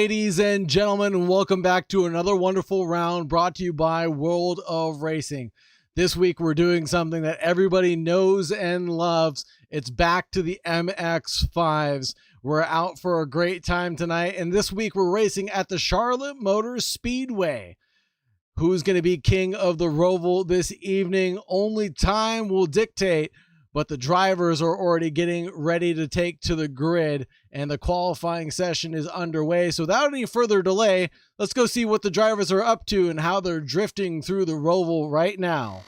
ladies and gentlemen, and welcome back to another wonderful round brought to you by World of Racing. This week we're doing something that everybody knows and loves. It's back to the MX-5s. We're out for a great time tonight, and this week we're racing at the Charlotte Motor Speedway. Who's going to be king of the Roval this evening? Only time will dictate, but the drivers are already getting ready to take to the grid, and the qualifying session is underway. So without any further delay, let's go see what the drivers are up to and how they're drifting through the Roval right now.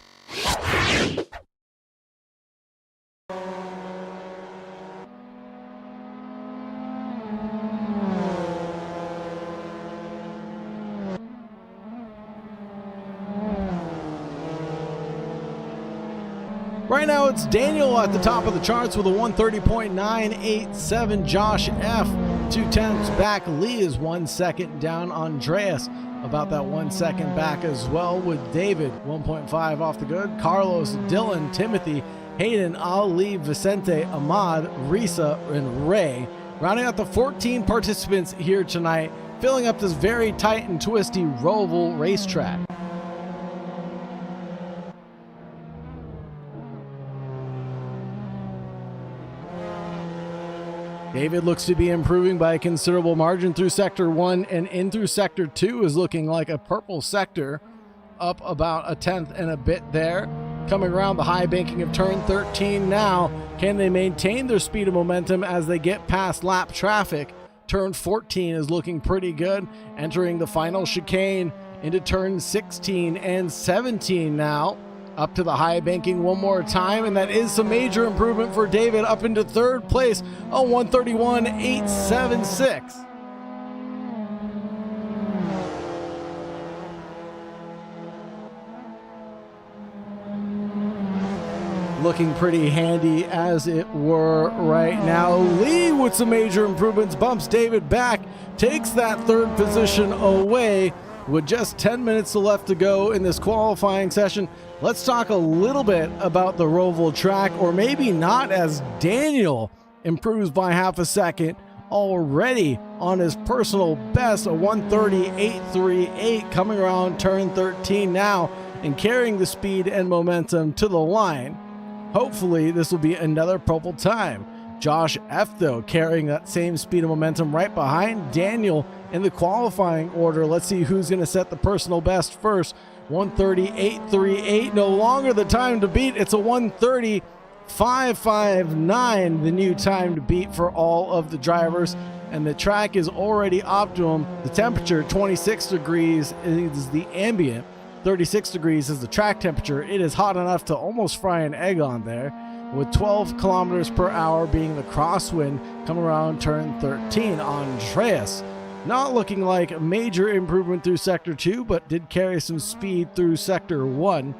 Right now, it's Daniel at the top of the charts with a 130.987. Josh F. 2/10 back. Lee is 1 second down. Andreas about that 1 second back as well, with David 1.5 off the good. Carlos, Dylan, Timothy, Hayden, Ali, Vicente, Ahmad, Risa, and Ray. Rounding out the 14 participants here tonight, filling up this very tight and twisty Roval racetrack. David looks to be improving by a considerable margin through Sector 1, and in through Sector 2 is looking like a purple sector, up about a tenth and a bit there. Coming around the high banking of turn 13 now. Can they maintain their speed and momentum as they get past lap traffic? Turn 14 is looking pretty good. Entering the final chicane into turn 16 and 17 now. Up to the high banking one more time, and that is some major improvement for David, up into third place, a 131.876. Looking pretty handy as it were right now. Lee with some major improvements bumps David back, takes that third position away. With just 10 minutes left to go in this qualifying session, let's talk a little bit about the Roval track, or maybe not, as Daniel improves by half a second already on his personal best, a 130.838, coming around turn 13 now and carrying the speed and momentum to the line. Hopefully this will be another purple time. Josh F, though, carrying that same speed and momentum right behind Daniel in the qualifying order. Let's see who's going to set the personal best first. 130.838, no longer the time to beat. It's a 130.559, the new time to beat for all of the drivers. And the track is already optimum. The temperature, 26 degrees, is the ambient. 36 degrees is the track temperature. It is hot enough to almost fry an egg on there, with 12 kilometers per hour being the crosswind coming around turn 13. Andreas not looking like a major improvement through Sector 2, but did carry some speed through Sector 1.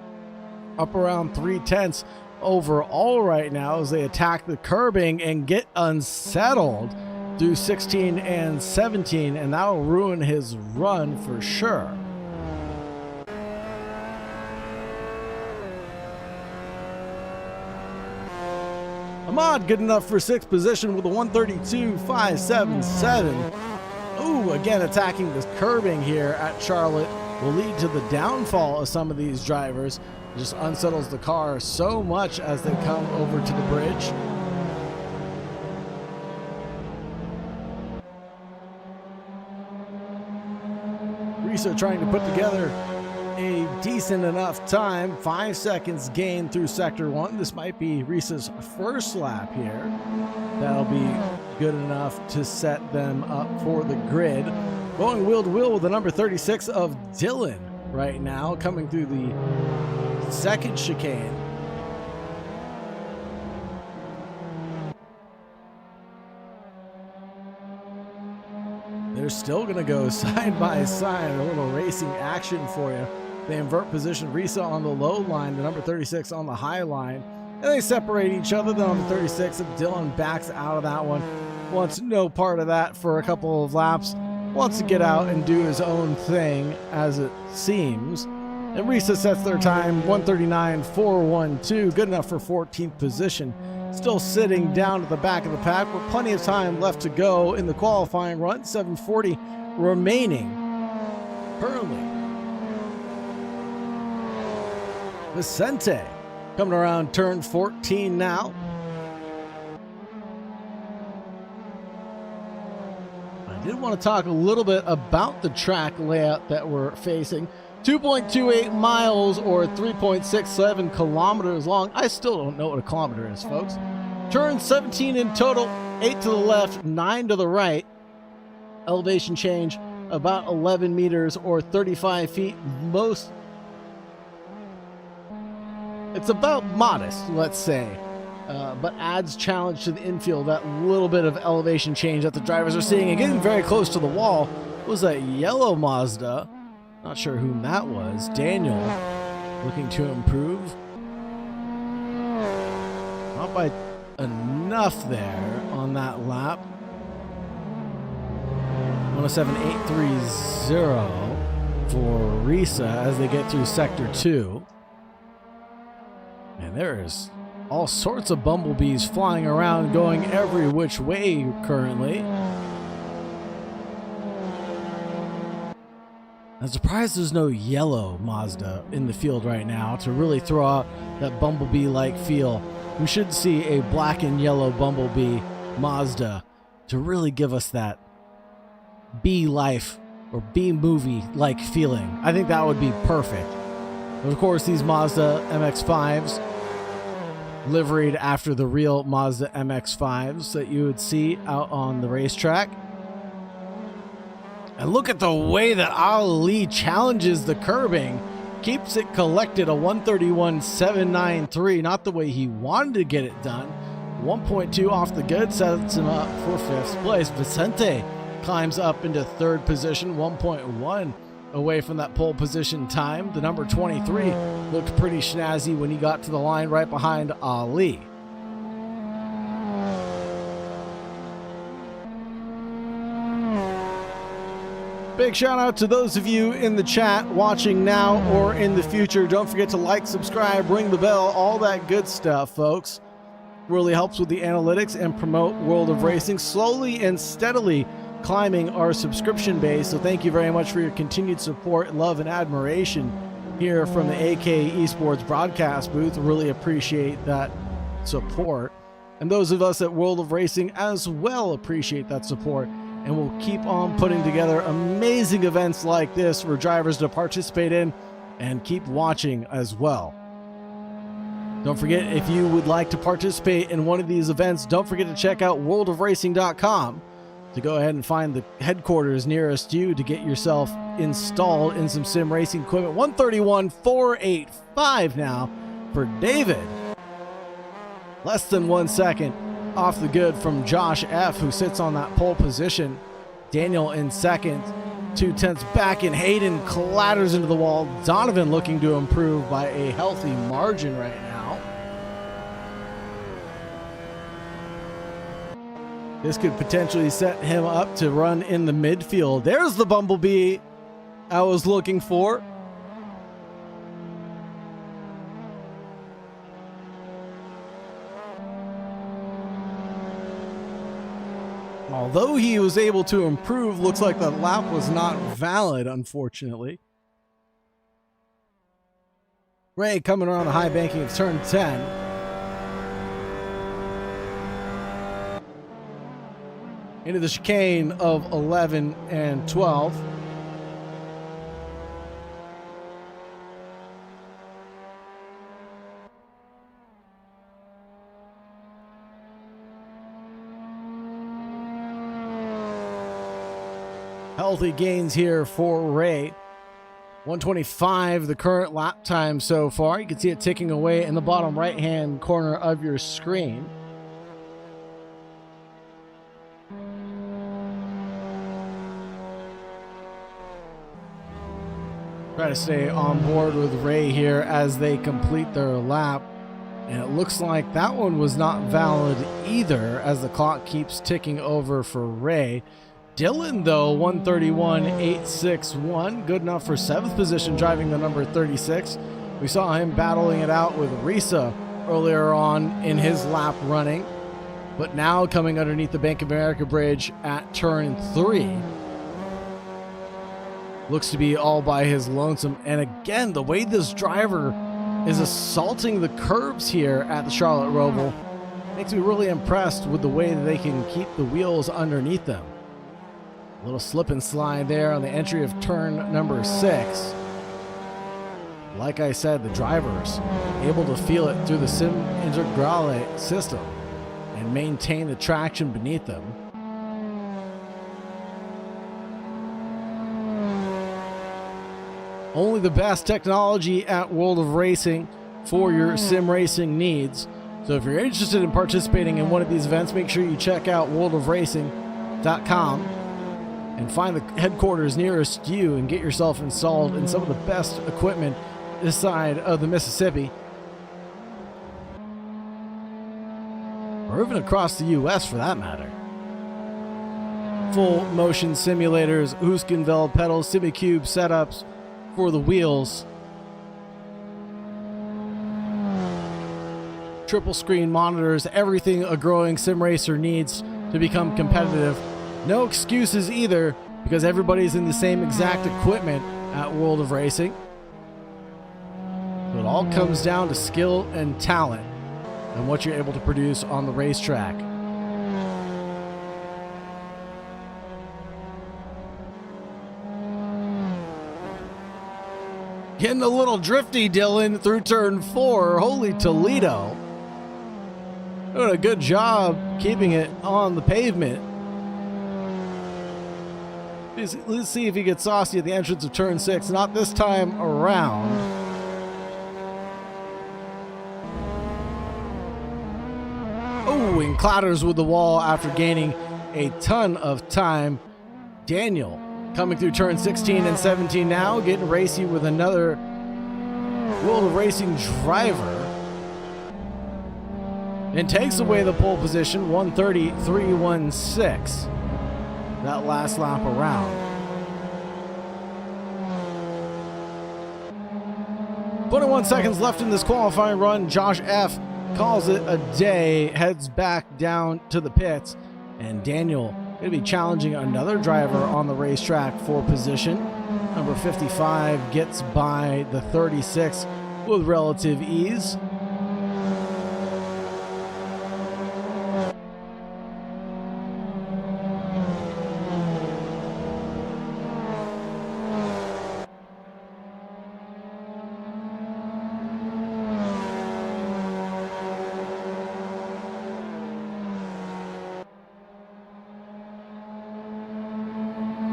Up around 3/10 overall right now as they attack the curbing and get unsettled through 16 and 17, and that will ruin his run for sure. Ahmad good enough for 6th position with a 132.577. Ooh, again attacking this curbing here at Charlotte will lead to the downfall of some of these drivers. It just unsettles the car so much as they come over to the bridge. Risa trying to put together a decent enough time. 5 seconds gained through Sector 1. This might be Risa's first lap here. That'll be good enough to set them up for the grid. Going wheel to wheel with the number 36 of Dylan right now, coming through the second chicane. They're still going to go side by side. A little racing action for you. They invert position. Risa on the low line, the number 36 on the high line. And they separate each other. The number 36 of Dylan backs out of that one. Wants no part of that for a couple of laps. Wants to get out and do his own thing, as it seems. And Risa sets their time, 139.412. Good enough for 14th position. still sitting down at the back of the pack with plenty of time left to go in the qualifying run. 7:40 remaining currently. Vicente coming around turn 14 now. I did want to talk a little bit about the track layout that we're facing. 2.28 miles or 3.67 kilometers long. I still don't know what a kilometer is, folks. Turn 17 in total, 8 to the left, 9 to the right. Elevation change about 11 meters or 35 feet. It's about modest, let's say, but adds challenge to the infield. That little bit of elevation change that the drivers are seeing and getting very close to the wall. Was that yellow Mazda? Not sure whom that was. Daniel looking to improve. Not by enough there on that lap. 107.830 for Risa as they get through sector 2. And there's all sorts of bumblebees flying around, going every which way currently. I'm surprised there's no yellow Mazda in the field right now to really throw out that bumblebee-like feel. We should see a black and yellow bumblebee Mazda to really give us that bee life or bee movie-like feeling. I think that would be perfect. But of course, these Mazda MX-5s liveried after the real Mazda MX-5s that you would see out on the racetrack. And look at the way that Ali challenges the curbing. Keeps it collected, a 131.793. Not the way he wanted to get it done. 1.2 off the good sets him up for 5th place. Vicente climbs up into 3rd position, 1.1 away from that pole position time. The number 23 looked pretty snazzy when he got to the line right behind Ali. Big shout out to those of you in the chat watching now or in the future. Don't forget to like, subscribe, ring the bell, all that good stuff, folks. Really helps with the analytics and promote World of Racing, slowly and steadily climbing our subscription base. So thank you very much for your continued support, love, and admiration here from the AK Esports broadcast booth. Really appreciate that support. And those of us at World of Racing as well appreciate that support. And we'll keep on putting together amazing events like this for drivers to participate in and keep watching as well. Don't forget, if you would like to participate in one of these events, don't forget to check out worldofracing.com to go ahead and find the headquarters nearest you to get yourself installed in some sim racing equipment. 131.485 now for David. Less than 1 second off the good from Josh F., who sits on that pole position. Daniel in second, 2/10 back, and Hayden clatters into the wall. Donovan looking to improve by a healthy margin right now. This could potentially set him up to run in the midfield. There's the bumblebee I was looking for. Although he was able to improve, looks like the lap was not valid, unfortunately. Ray coming around the high banking of turn 10. Into the chicane of 11 and 12. Healthy gains here for Ray. 125 the current lap time so far. You can see it ticking away in the bottom right hand corner of your screen. Try to stay on board with Ray here as they complete their lap. And it looks like that one was not valid either as the clock keeps ticking over for Ray. Dylan, though, 131.861, good enough for 7th position, driving the number 36. We saw him battling it out with Risa earlier on in his lap running, but now coming underneath the Bank of America bridge at turn 3. Looks to be all by his lonesome. And again, the way this driver is assaulting the curbs here at the Charlotte Roval makes me really impressed with the way that they can keep the wheels underneath them. A little slip and slide there on the entry of turn number 6. Like I said, the driver's able to feel it through the Sim Integrale system and maintain the traction beneath them. Only the best technology at World of Racing for your sim racing needs. So if you're interested in participating in one of these events, make sure you check out worldofracing.com and find the headquarters nearest you and get yourself installed in some of the best equipment this side of the Mississippi, or even across the U.S. for that matter. Full motion simulators, Huskenveld pedals, SimiCube setups for the wheels, triple screen monitors, everything a growing sim racer needs to become competitive. No excuses either, because everybody's in the same exact equipment at World of Racing. So it all comes down to skill and talent and what you're able to produce on the racetrack. Getting a little drifty, Dylan, through turn 4. Holy Toledo. Doing a good job keeping it on the pavement. Let's see if he gets saucy at the entrance of turn 6. Not this time around. Oh, and clatters with the wall after gaining a ton of time. Daniel coming through turn 16 and 17 now, getting racy with another World of Racing driver. And takes away the pole position, 1:33.16. That last lap around. 21 seconds left in this qualifying run. Josh F. calls it a day, heads back down to the pits, and Daniel going to be challenging another driver on the racetrack for position. Number 55 gets by the 36 with relative ease.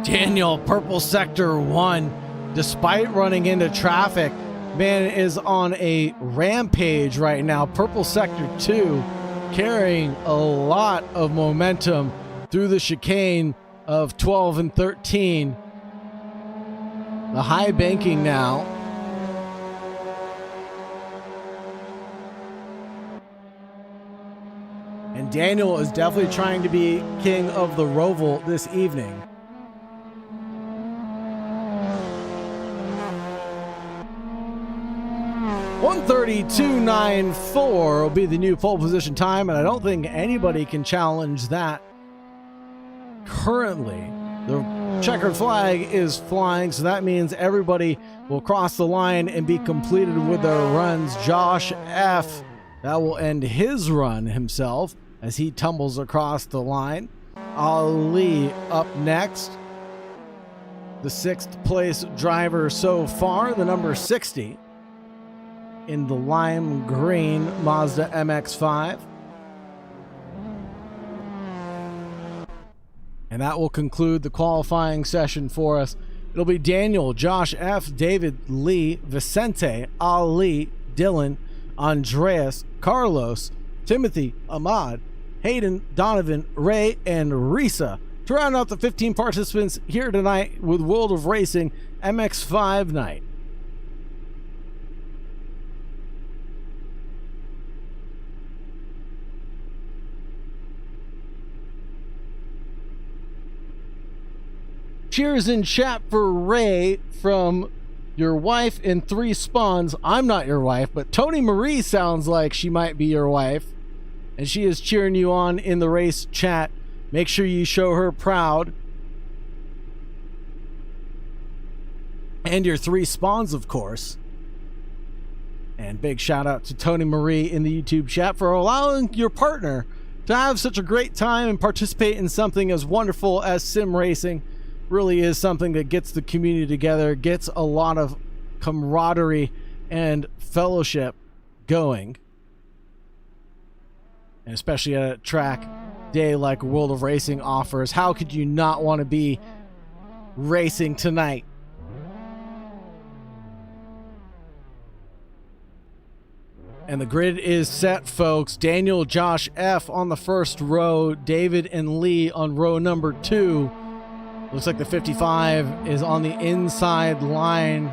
Daniel, purple sector 1, despite running into traffic, man is on a rampage right now. Purple sector 2 carrying a lot of momentum through the chicane of 12 and 13. The high banking now. And Daniel is definitely trying to be king of the Roval this evening. .132.94 will be the new pole position time, and I don't think anybody can challenge that currently. The checkered flag is flying, so that means everybody will cross the line and be completed with their runs. Josh F., that will end his run himself as he tumbles across the line. Ali up next. The 6th place driver so far, the number 60. In the lime green Mazda MX-5. And that will conclude the qualifying session for us. It'll be Daniel, Josh F., David, Lee, Vicente, Ali, Dylan, Andreas, Carlos, Timothy, Ahmad, Hayden, Donovan, Ray, and Risa to round out the 15 participants here tonight with World of Racing MX-5 night. Cheers in chat for Ray from your wife in 3 spawns. I'm not your wife, but Tony Marie sounds like she might be your wife, and she is cheering you on in the race chat. Make sure you show her proud. And your 3 spawns, of course. And big shout out to Tony Marie in the YouTube chat for allowing your partner to have such a great time and participate in something as wonderful as sim racing. Really is something that gets the community together, gets a lot of camaraderie and fellowship going. And especially at a track day like World of Racing offers, how could you not want to be racing tonight? And the grid is set, folks. Daniel, Josh F on the first row, David and Lee on row number 2. Looks like the 55 is on the inside line,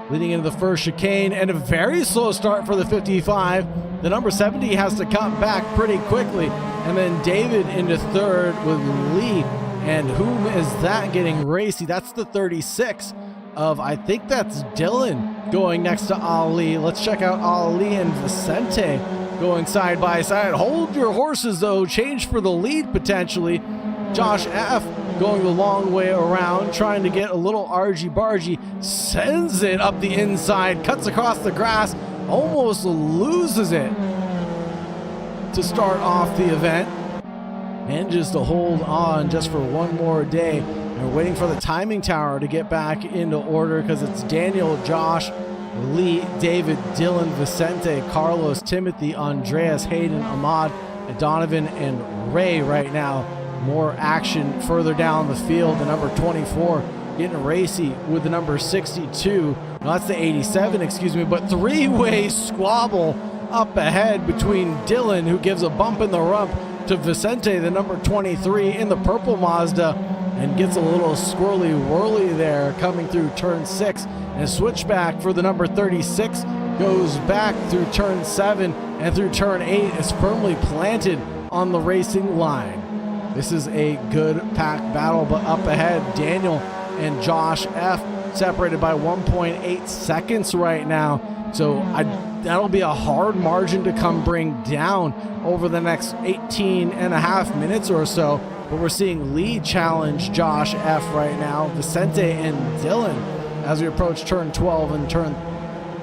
leading into the first chicane, and a very slow start for the 55. The number 70 has to cut back pretty quickly, and then David into third with Lee. And whom is that getting racy? That's the 36 of, I think that's Dylan going next to Ali. Let's check out Ali and Vicente going side by side. Hold your horses, though. Change for the lead potentially. Josh F going the long way around, trying to get a little argy-bargy, sends it up the inside, cuts across the grass, almost loses it to start off the event. Manages to hold on just for one more day. They're waiting for the timing tower to get back into order because it's Daniel, Josh, Lee, David, Dylan, Vicente, Carlos, Timothy, Andreas, Hayden, Ahmad, Donovan, and Ray right now. More action further down the field. The number 24 getting racy with the number 62. No, that's the 87, excuse me, but 3-way squabble up ahead between Dylan, who gives a bump in the rump to Vicente, the number 23 in the purple Mazda, and gets a little squirrely whirly there coming through turn 6. And a switchback for the number 36 goes back through turn 7 and through turn 8 is firmly planted on the racing line. This is a good pack battle, but up ahead, Daniel and Josh F separated by 1.8 seconds right now. So that'll be a hard margin to come bring down over the next 18 and a half minutes or so. But we're seeing Lee challenge Josh F right now, Vicente and Dylan as we approach turn 12 and turn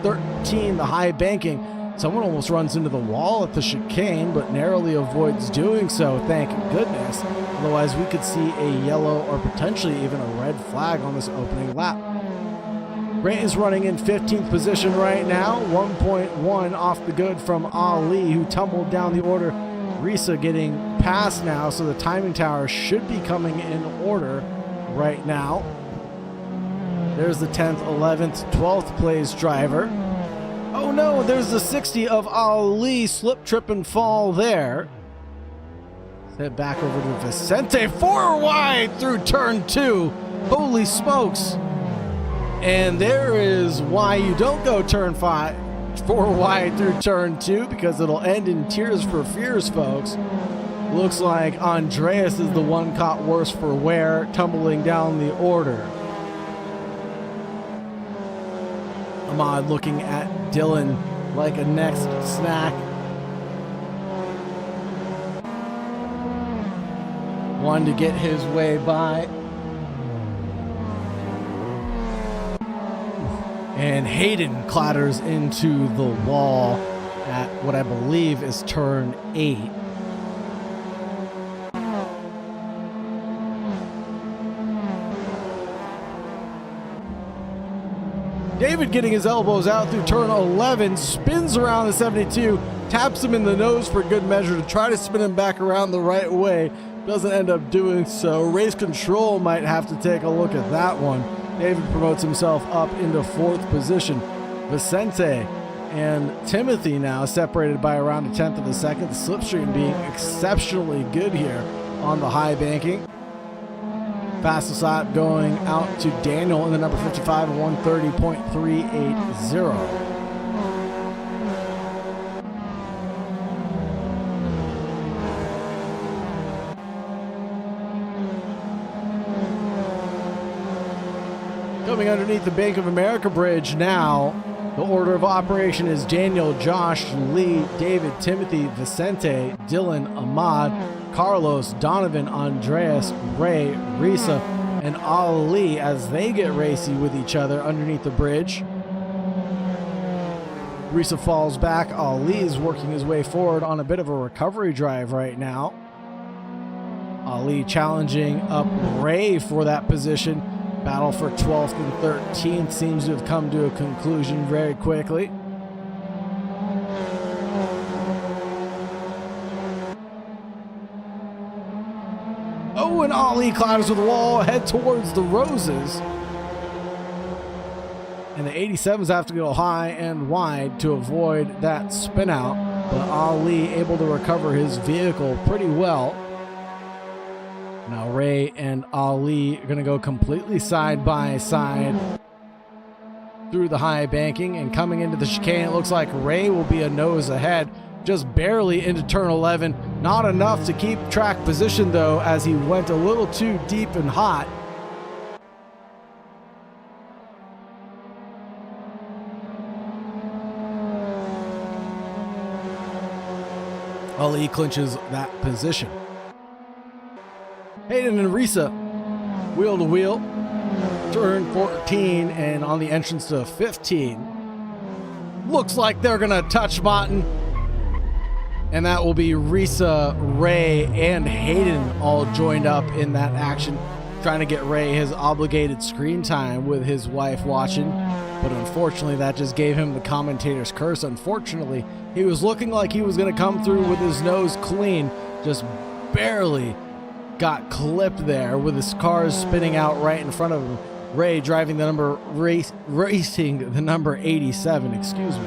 13, the high banking. Someone almost runs into the wall at the chicane, but narrowly avoids doing so, thank goodness. Otherwise, we could see a yellow or potentially even a red flag on this opening lap. Grant is running in 15th position right now, 1.1 off the good from Ali, who tumbled down the order. Risa getting past now, so the timing tower should be coming in order right now. There's the 10th, 11th, 12th place driver. Oh no, there's the 60 of Ali, slip, trip, and fall there. Let's head back over to Vicente, 4 wide through turn 2. Holy smokes. And there is why you don't go turn 4 wide through turn 2, because it'll end in tears for fears, folks. Looks like Andreas is the one caught worse for wear, tumbling down the order. Ahmad looking at Dylan like a next snack. Wanted to get his way by. And Hayden clatters into the wall at what I believe is turn 8. David getting his elbows out through turn 11, spins around the 72, taps him in the nose for good measure to try to spin him back around the right way. Doesn't end up doing so. Race control might have to take a look at that one. David promotes himself up into 4th position. Vicente and Timothy now separated by around a tenth of a second. The slipstream being exceptionally good here on the high banking. Fastest lap going out to Daniel in the number 55, 130.380. Coming underneath the Bank of America Bridge now. The order of operation is Daniel, Josh, Lee, David, Timothy, Vicente, Dylan, Ahmad, Carlos, Donovan, Andreas, Ray, Risa, and Ali as they get racy with each other underneath the bridge. Risa falls back. Ali is working his way forward on a bit of a recovery drive right now. Ali challenging up Ray for that position. Battle for 12th and 13th seems to have come to a conclusion very quickly. Oh, and Ali climbs with the wall, head towards the roses. And the 87s have to go high and wide to avoid that spin out. But Ali able to recover his vehicle pretty well. Now Ray and Ali are going to go completely side by side through the high banking, and coming into the chicane, it looks like Ray will be a nose ahead, just barely into turn 11. Not enough to keep track position though, as he went a little too deep and hot. Ali clinches that position. Hayden and Risa, wheel to wheel, turn 14, and on the entrance to 15. Looks like they're gonna touch button, and that will be Risa, Ray, and Hayden all joined up in that action, trying to get Ray his obligated screen time with his wife watching, but unfortunately that just gave him the commentator's curse. Unfortunately, he was looking like he was gonna come through with his nose clean, just barely got clipped there with his cars spinning out right in front of him. Ray driving the number, racing the number 87, excuse me.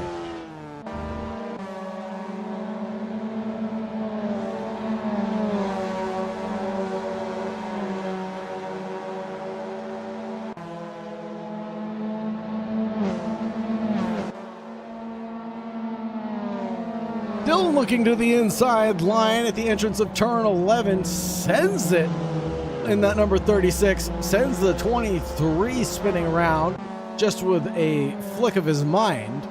Dylan looking to the inside line at the entrance of turn 11, sends it in that number 36, sends the 23 spinning around just with a flick of his mind.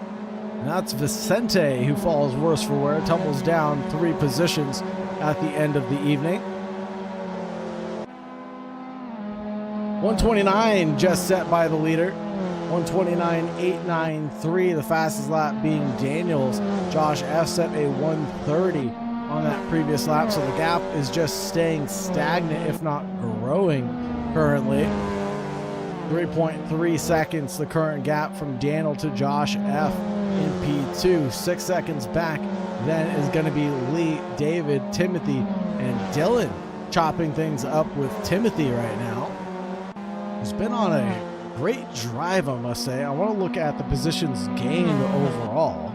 And that's Vicente who falls worse for wear, tumbles down 3 positions at the end of the evening. 129 just set by the leader. 129.893, the fastest lap being Daniels. Josh F set a 130 on that previous lap, so the gap is just staying stagnant, if not growing currently. 3.3 seconds, the current gap from Daniel to Josh F in P2. 6 seconds back, then is going to be Lee, David, Timothy, and Dylan chopping things up with Timothy right now. He's been on a great drive, I must say. I want to look at the positions gained overall.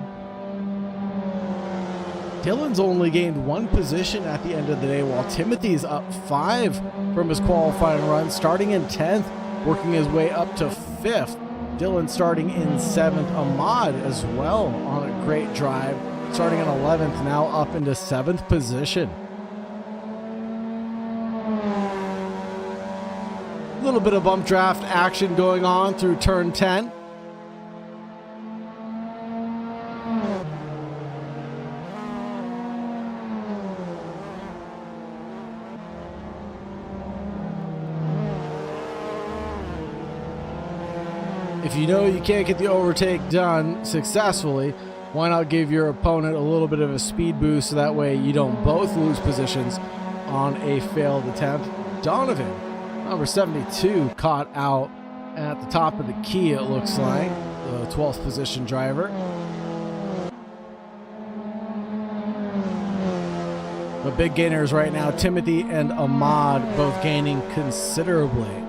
Dylan's only gained 1 position at the end of the day, while Timothy's up 5 from his qualifying run, starting in 10th, working his way up to 5th. Dylan starting in 7th. Ahmad as well on a great drive, starting in 11th, now up into 7th position. A little bit of bump draft action going on through turn 10. If you know you can't get the overtake done successfully, why not give your opponent a little bit of a speed boost so that way you don't both lose positions on a failed attempt? Donovan, number 72, caught out at the top of the key, it looks like, the 12th position driver. But big gainers right now, Timothy and Ahmad both gaining considerably.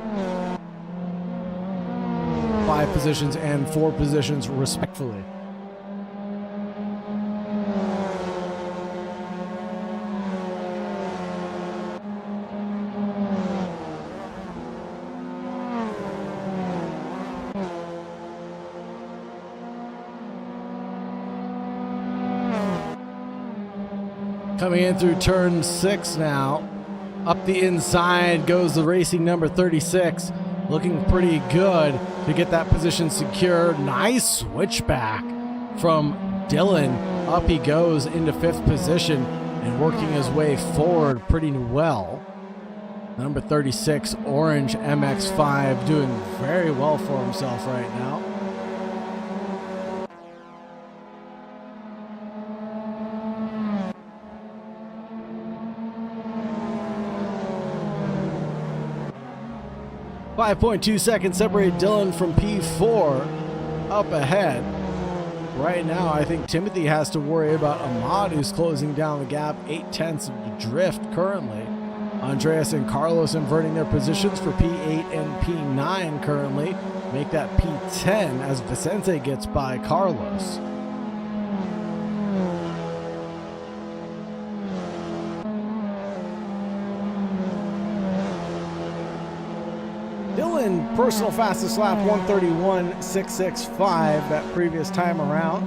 5 positions and 4 positions respectively. Coming in through turn 6 now. Up the inside goes the racing number 36. looking pretty good to get that position secure. Nice switchback from Dylan. Up he goes into 5th position and working his way forward pretty well. Number 36, Orange MX-5, doing very well for himself right now. .2 seconds separate Dylan from P4 up ahead. Right now, I think Timothy has to worry about Ahmad, who's closing down the gap, 8/10 of the drift currently. Andreas and Carlos inverting their positions for P8 and P9 currently. Make that P10 as Vicente gets by Carlos. Dylan, personal fastest lap, 1:31.665 that previous time around.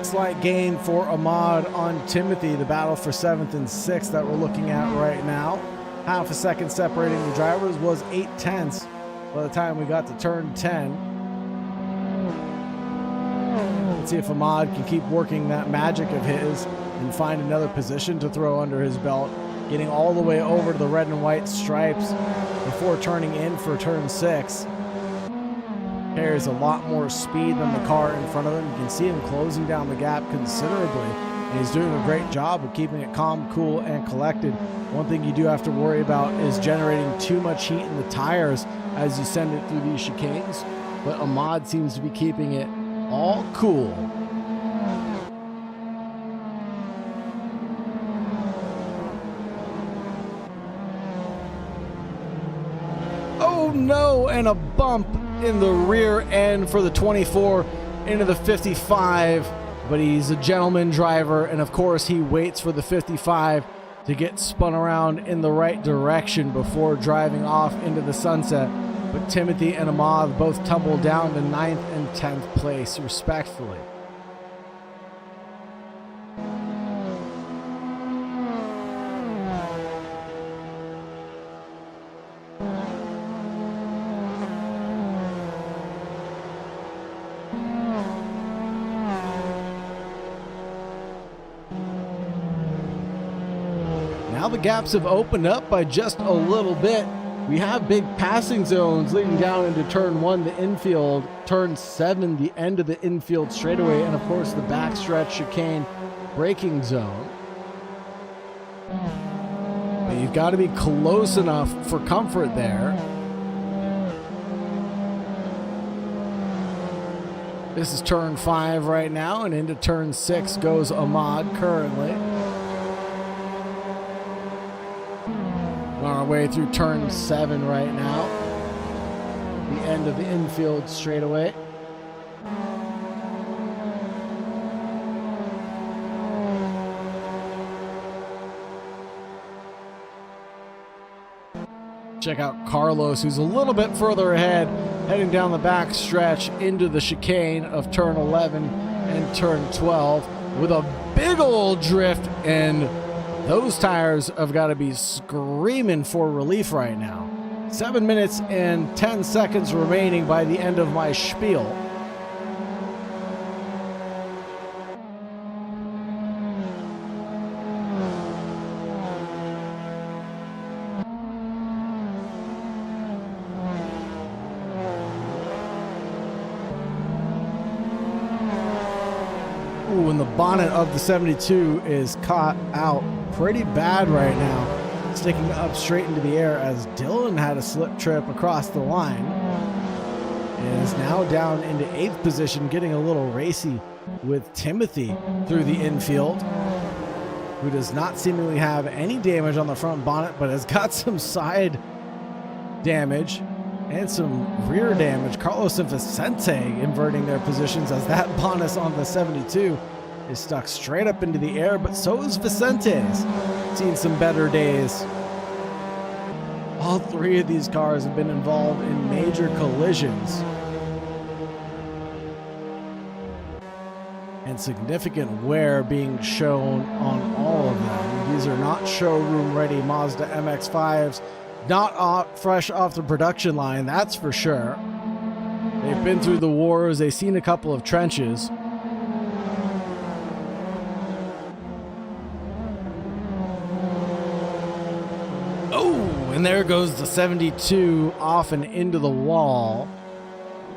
Slight gain for Ahmad on Timothy, the battle for 7th and 6th that we're looking at right now. Half a second separating the drivers was 8/10 by the time we got to turn 10. Let's see if Ahmad can keep working that magic of his and find another position to throw under his belt, getting all the way over to the red and white stripes before turning in for turn 6. Carries a lot more speed than the car in front of him. You can see him closing down the gap considerably, and he's doing a great job of keeping it calm, cool, and collected. One thing you do have to worry about is generating too much heat in the tires as you send it through these chicanes, but Ahmad seems to be keeping it all cool. Oh no, and a bump in the rear end for the 24 into the 55, but he's a gentleman driver, and of course he waits for the 55 to get spun around in the right direction before driving off into the sunset. But Timothy and Ahmad both tumble down to 9th and 10th place respectively. Now the gaps have opened up by just a little bit. We have big passing zones leading down into turn 1, the infield, turn 7, the end of the infield straightaway, and of course the backstretch chicane braking zone. But you've got to be close enough for comfort there. This is turn 5 right now, and into turn 6 goes Ahmad currently. On our way through turn 7 right now, the end of the infield straightaway. Check out Carlos, who's a little bit further ahead, heading down the back stretch into the chicane of turn 11 and turn 12 with a big old drift, and those tires have got to be screaming for relief right now. 7 minutes and 10 seconds remaining by the end of my spiel. Ooh, and the bonnet of the 72 is caught out pretty bad right now, sticking up straight into the air as Dylan had a slip trip across the line and is now down into 8th position, getting a little racy with Timothy through the infield, who does not seemingly have any damage on the front bonnet but has got some side damage and some rear damage. Carlos and Vicente inverting their positions as that bonus on the 72 is stuck straight up into the air, but so is Vicente's. Seen some better days. All 3 of these cars have been involved in major collisions. and significant wear being shown on all of them. These are not showroom ready Mazda MX-5s, not fresh off the production line, that's for sure. They've been through the wars, they've seen a couple of trenches. Oh, and there goes the 72 off and into the wall.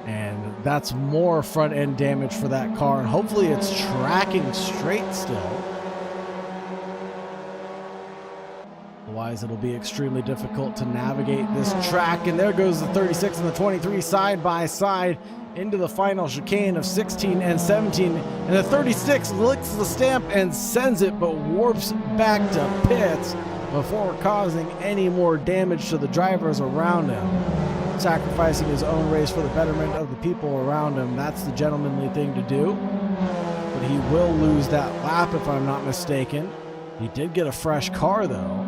And that's more front end damage for that car. And hopefully it's tracking straight still. Otherwise, it'll be extremely difficult to navigate this track. And there goes the 36 and the 23 side by side into the final chicane of 16 and 17. And the 36 licks the stamp and sends it, but warps back to pits before causing any more damage to the drivers around him. Sacrificing his own race for the betterment of the people around him. That's the gentlemanly thing to do. But he will lose that lap if I'm not mistaken. He did get a fresh car though.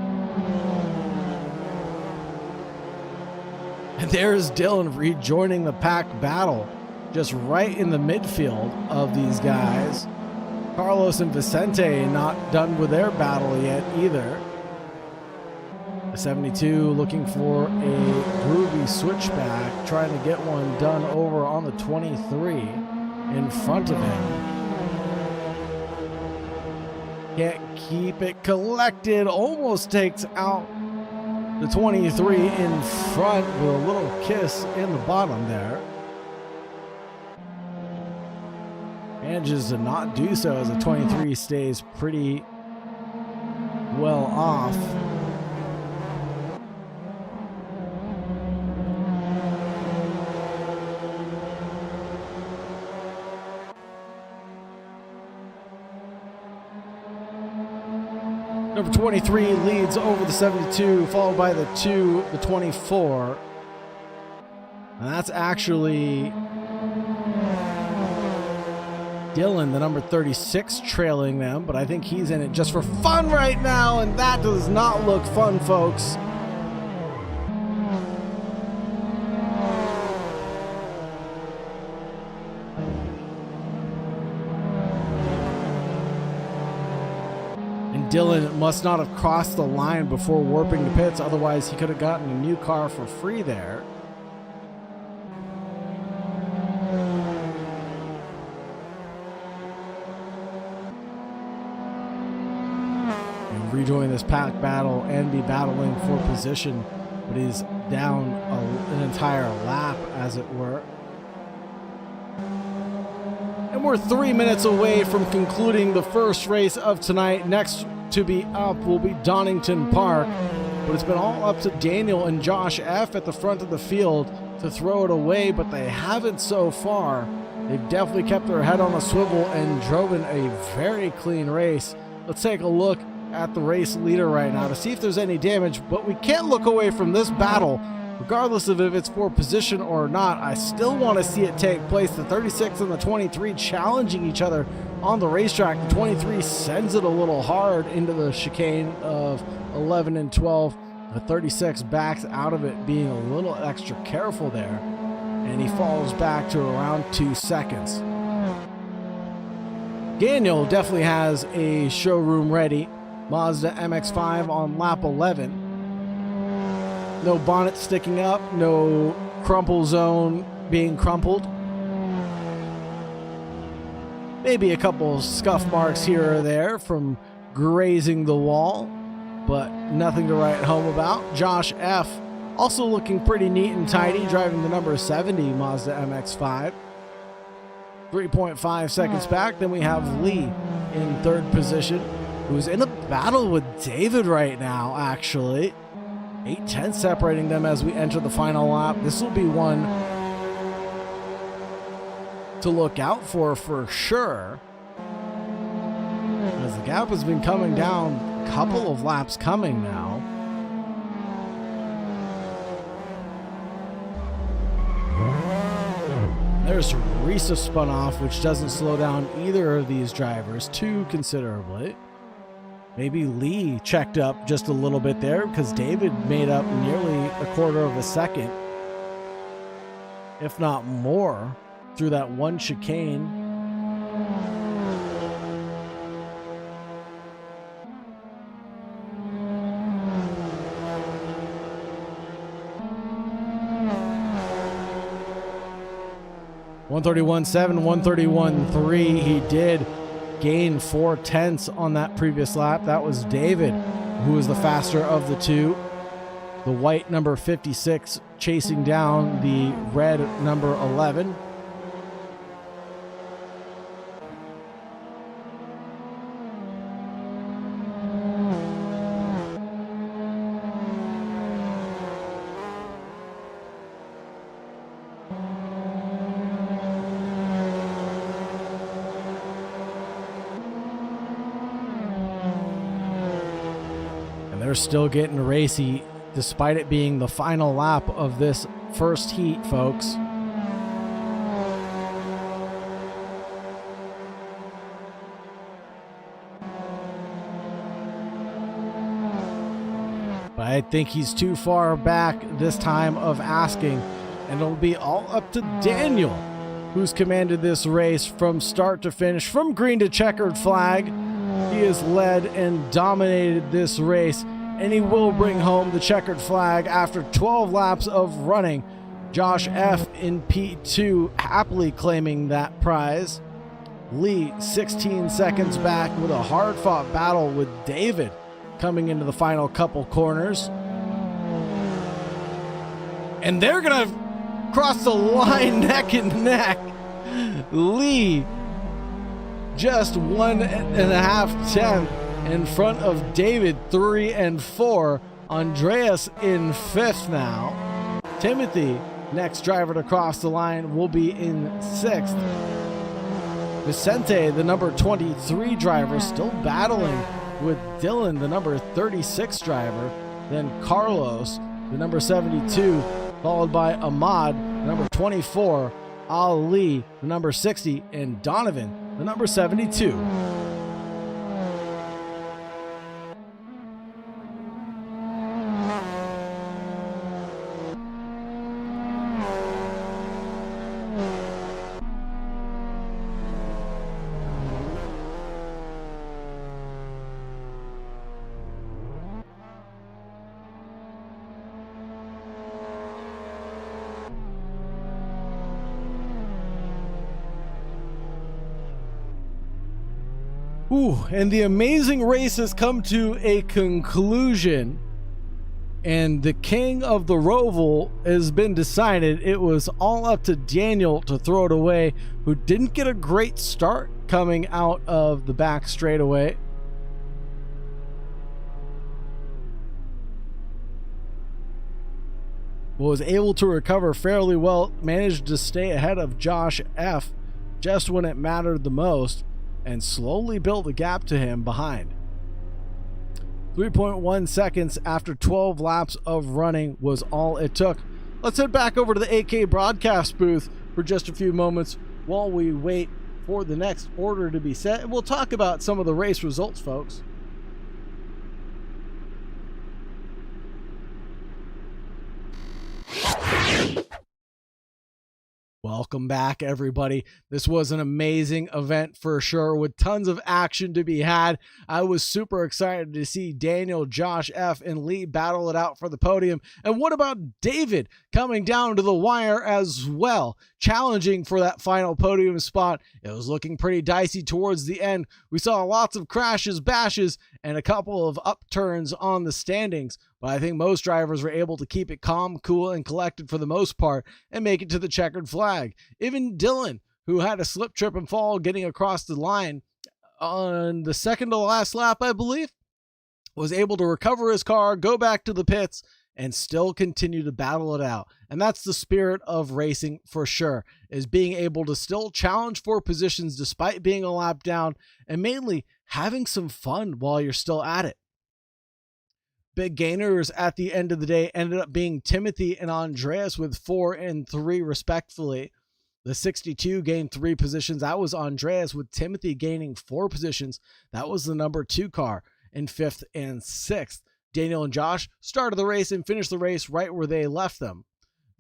And there's Dylan rejoining the pack battle, just right in the midfield of these guys. Carlos and Vicente not done with their battle yet either. The 72 looking for a groovy switchback, trying to get one done over on the 23 in front of him. Can't keep it collected, almost takes out the 23 in front with a little kiss in the bottom there. Manages to not do so as the 23 stays pretty well off. Number 23 leads over the 72, followed by the 2, the 24. And that's actually Dylan, the number 36, trailing them, but I think he's in it just for fun right now, and that does not look fun, folks. Dylan must not have crossed the line before warping the pits, otherwise he could have gotten a new car for free there. And rejoin this pack battle and be battling for position, but he's down an entire lap, as it were. And we're 3 minutes away from concluding the first race of tonight. Next to be up will be Donington Park, but it's been all up to Daniel and Josh F at the front of the field to throw it away, but they haven't so far. They've definitely kept their head on a swivel and driven a very clean race. Let's take a look at the race leader right now to see if there's any damage, but we can't look away from this battle. Regardless of if it's for position or not, I still want to see it take place. The 36 and the 23 challenging each other on the racetrack. The 23 sends it a little hard into the chicane of 11 and 12. The 36 backs out of it, being a little extra careful there, and he falls back to around 2 seconds. Daniel definitely has a showroom ready Mazda MX-5 on lap 11. No bonnet sticking up, no crumple zone being crumpled. Maybe a couple scuff marks here or there from grazing the wall, but nothing to write home about. Josh F. also looking pretty neat and tidy, driving the number 70 Mazda MX-5. 3.5 seconds back. Then we have Lee in third position, who's in a battle with David right now, actually. 8/10 separating them as we enter the final lap. This will be one to look out for sure, as the gap has been coming down, a couple of laps coming now. There's Risa spun off, which doesn't slow down either of these drivers too considerably. Maybe Lee checked up just a little bit there, because David made up nearly a quarter of a second, if not more, through that one chicane. 131.7, 131.3. He did gain 4/10 on that previous lap. That was David, who was the faster of the two. The white number 56 chasing down the red number 11. They're still getting racy despite it being the final lap of this first heat, folks. But I think he's too far back this time of asking, and it'll be all up to Daniel, who's commanded this race from start to finish, from green to checkered flag. He has led and dominated this race, and he will bring home the checkered flag after 12 laps of running. Josh F. in P2 happily claiming that prize. Lee 16 seconds back with a hard-fought battle with David coming into the final couple corners. And they're going to cross the line neck and neck. Lee just 1.5 tenths in front of David, 3 and 4. Andreas in 5th now. Timothy, next driver to cross the line, will be in 6th. Vicente, the number 23 driver, still battling with Dylan, the number 36 driver. Then Carlos, the number 72, followed by Ahmad, the number 24, Ali, the number 60, and Donovan, the number 72. Ooh, and the amazing race has come to a conclusion, and the king of the Roval has been decided. It was all up to Daniel to throw it away, who didn't get a great start coming out of the back straightaway. Was able to recover fairly well, managed to stay ahead of Josh F. just when it mattered the most, and slowly built a gap to him behind. 3.1 seconds after 12 laps of running was all it took. Let's head back over to the AK broadcast booth for just a few moments while we wait for the next order to be set, and we'll talk about some of the race results, folks. Welcome back, everybody. This was an amazing event for sure, with tons of action to be had. I was super excited to see Daniel, Josh F., and Lee battle it out for the podium. And what about David coming down to the wire as well, challenging for that final podium spot? It was looking pretty dicey towards the end. We saw lots of crashes, bashes, and a couple of upturns on the standings. But I think most drivers were able to keep it calm, cool, and collected for the most part and make it to the checkered flag. Even Dylan, who had a slip, trip, and fall getting across the line on the second to last lap, I believe, was able to recover his car, go back to the pits, and still continue to battle it out. And that's the spirit of racing for sure, is being able to still challenge for positions despite being a lap down, and mainly having some fun while you're still at it. Big gainers at the end of the day ended up being Timothy and Andreas with 4 and 3 respectively. The 62 gained 3 positions. That was Andreas, with Timothy gaining 4 positions. That was the number 2 car in 5th and 6th. Daniel and Josh started the race and finished the race right where they left them.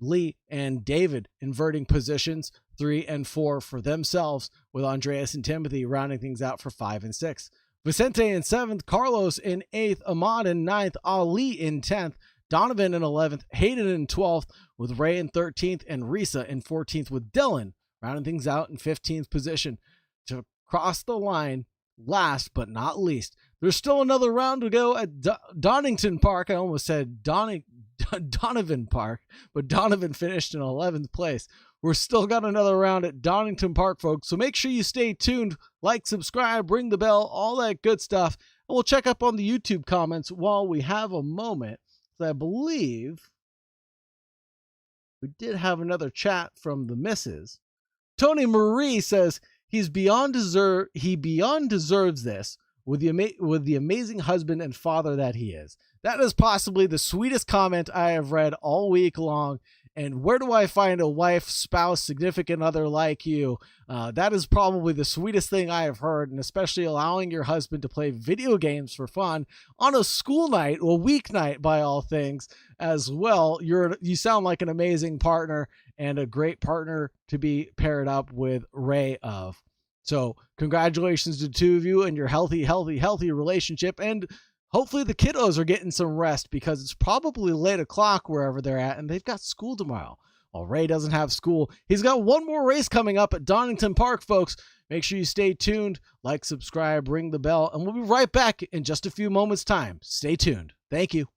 Lee and David inverting positions, 3 and 4 for themselves, with Andreas and Timothy rounding things out for 5 and 6. Vicente in 7th, Carlos in 8th, Ahmad in 9th, Ali in 10th, Donovan in 11th, Hayden in 12th, with Ray in 13th, and Risa in 14th, with Dylan rounding things out in 15th position to cross the line. Last but not least, there's still another round to go at Donington Park. I almost said Donovan Park, but Donovan finished in 11th place. We're still got another round at Donington Park, folks, so make sure you stay tuned, like, subscribe, ring the bell, all that good stuff, and we'll check up on the YouTube comments while we have a moment. So I believe we did have another chat from the missus. Tony Marie says, he beyond deserves this with the amazing husband and father that he is. That is possibly the sweetest comment I have read all week long. And where do I find a wife, spouse, significant other like you? That is probably the sweetest thing I have heard, and especially allowing your husband to play video games for fun on a school night, a weeknight by all things as well. You sound like an amazing partner and a great partner to be paired up with Ray of. So congratulations to the two of you and your healthy relationship. And hopefully the kiddos are getting some rest because it's probably late o'clock wherever they're at and they've got school tomorrow. Well, Ray doesn't have school. He's got one more race coming up at Donington Park, folks. Make sure you stay tuned, like, subscribe, ring the bell, and we'll be right back in just a few moments' time. Stay tuned. Thank you.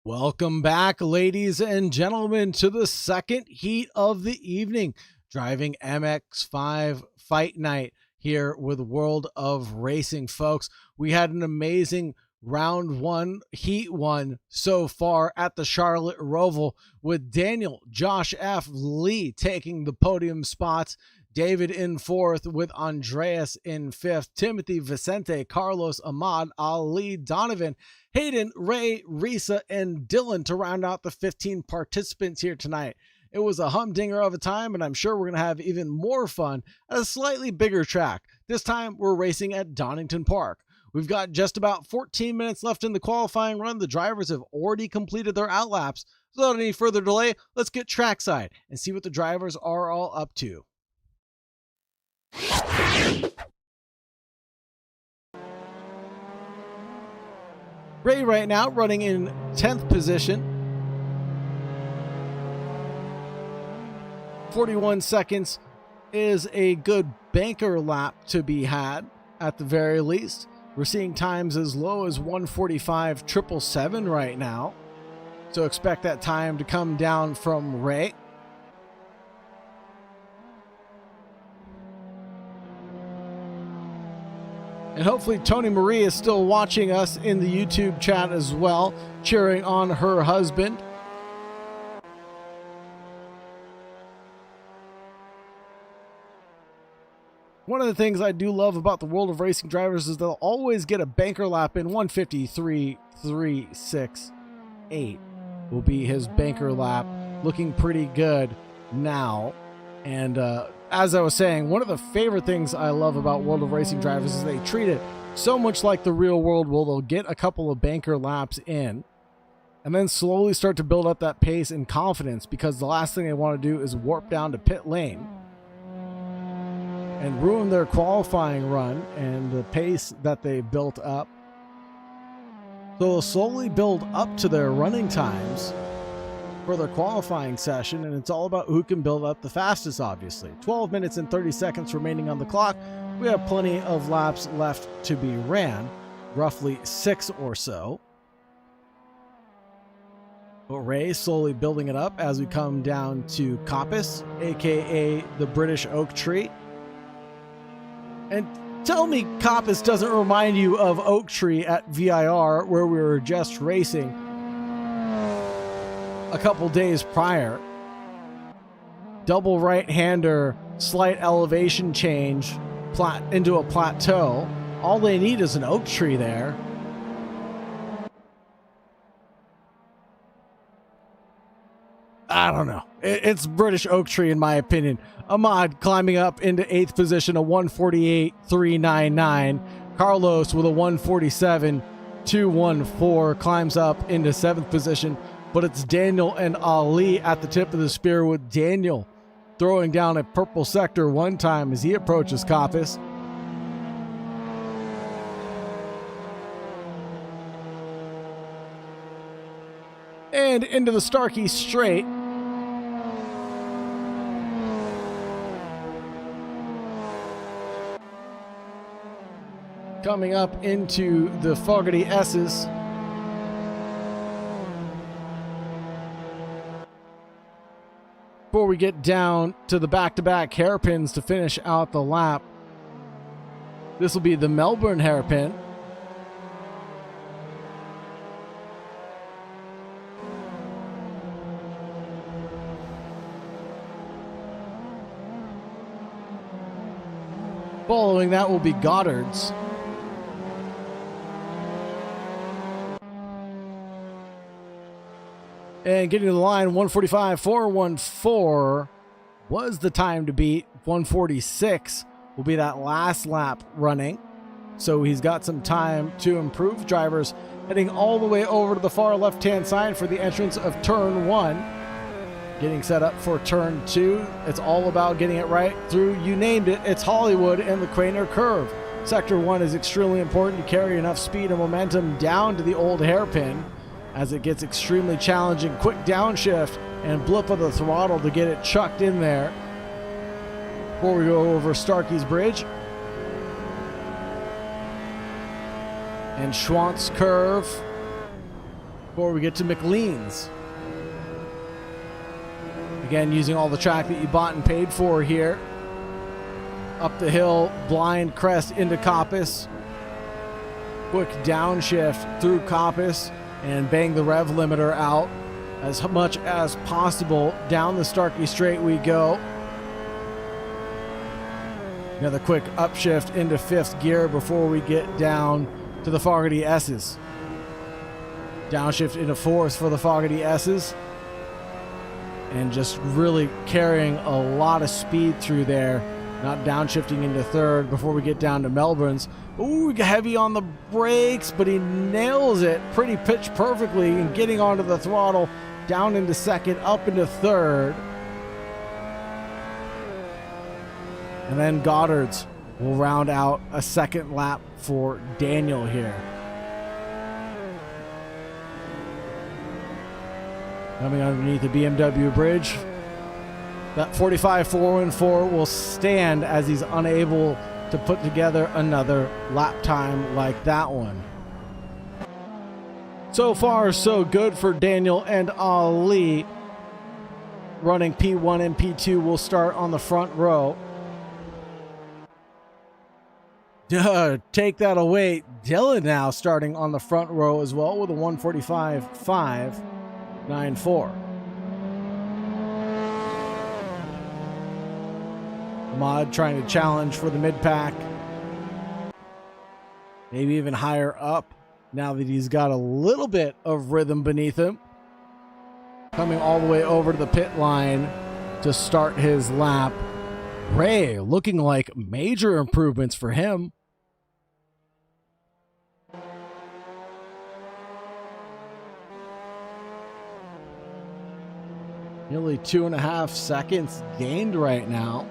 Welcome back, ladies and gentlemen, to the second heat of the evening, driving MX-5 Fight Night here with World of Racing, folks. We had an amazing round one, heat one so far at the Charlotte Roval, with Daniel, Josh F. Lee taking the podium spots, David in fourth with Andreas in fifth, Timothy, Vicente, Carlos, Ahmad, Ali, Donovan, Hayden, Ray, Risa, and Dylan to round out the 15 participants here tonight. It was a humdinger of a time, and I'm sure we're going to have even more fun at a slightly bigger track. This time, we're racing at Donington Park. We've got just about 14 minutes left in the qualifying run. The drivers have already completed their outlaps. So without any further delay, let's get trackside and see what the drivers are all up to. Ray right now running in 10th position. 41 seconds is a good banker lap to be had at the very least. We're seeing times as low as 1:45.777 right now. So expect that time to come down from Ray. And hopefully Tony Marie is still watching us in the YouTube chat as well, cheering on her husband. One of the things I do love about the World of Racing drivers is they'll always get a banker lap in. 1:53.368 will be his banker lap looking pretty good now. And as I was saying, one of the favorite things I love about World of Racing drivers is they treat it so much like the real world, where they'll get a couple of banker laps in and then slowly start to build up that pace and confidence, because the last thing they want to do is warp down to pit lane and ruin their qualifying run and the pace that they built up. So they'll slowly build up to their running times for their qualifying session, and it's all about who can build up the fastest, obviously. 12 minutes and 30 seconds remaining on the clock. We have plenty of laps left to be ran, roughly 6 or so. But Ray slowly building it up as we come down to Coppice, aka the British oak tree. And tell me Coppice doesn't remind you of Oak Tree at VIR, where we were just racing a couple days prior. Double right-hander, slight elevation change into a plateau. All they need is an oak tree there. I don't know. It's British oak tree in my opinion. Ahmad climbing up into 8th position, a 148.399. Carlos with a 147.214 climbs up into 7th position. But it's Daniel and Ali at the tip of the spear, with Daniel throwing down a purple sector one time as he approaches Coppice. And into the Starkey straight. Coming up into the Fogarty S's. Before we get down to the back-to-back hairpins to finish out the lap. This will be the Melbourne hairpin. Following that will be Goddard's. And getting to the line, 145.414 was the time to beat. 146 will be that last lap running. So he's got some time to improve. Drivers heading all the way over to the far left-hand side for the entrance of turn 1. Getting set up for turn 2. It's all about getting it right through, you named it, it's Hollywood and the Craner Curve. Sector 1 is extremely important to carry enough speed and momentum down to the old hairpin, as it gets extremely challenging. Quick downshift and blip of the throttle to get it chucked in there. Before we go over Starkey's Bridge. And Schwantz Curve. Before we get to McLean's. Again, using all the track that you bought and paid for here. Up the hill, blind crest into Coppice. Quick downshift through Coppice. And bang the rev limiter out as much as possible. Down the Starkey straight we go. Another quick upshift into 5th gear before we get down to the Fogarty S's. Downshift into 4th for the Fogarty S's. And just really carrying a lot of speed through there. Not downshifting into 3rd before we get down to Melbourne's. Ooh, heavy on the brakes, but he nails it pretty pitch perfectly and getting onto the throttle, down into 2nd, up into 3rd. And then Goddard's will round out a 2nd lap for Daniel here. Coming underneath the BMW bridge. That 45.414 will stand as he's unable to put together another lap time like that one. So far, so good for Daniel and Ali. Running P1 and P2 will start on the front row. Take that away. Dylan now starting on the front row as well with a 145.594. Ahmad trying to challenge for the mid-pack. Maybe even higher up now that he's got a little bit of rhythm beneath him. coming all the way over to the pit line to start his lap. Ray looking like major improvements for him. Nearly 2.5 seconds gained right now.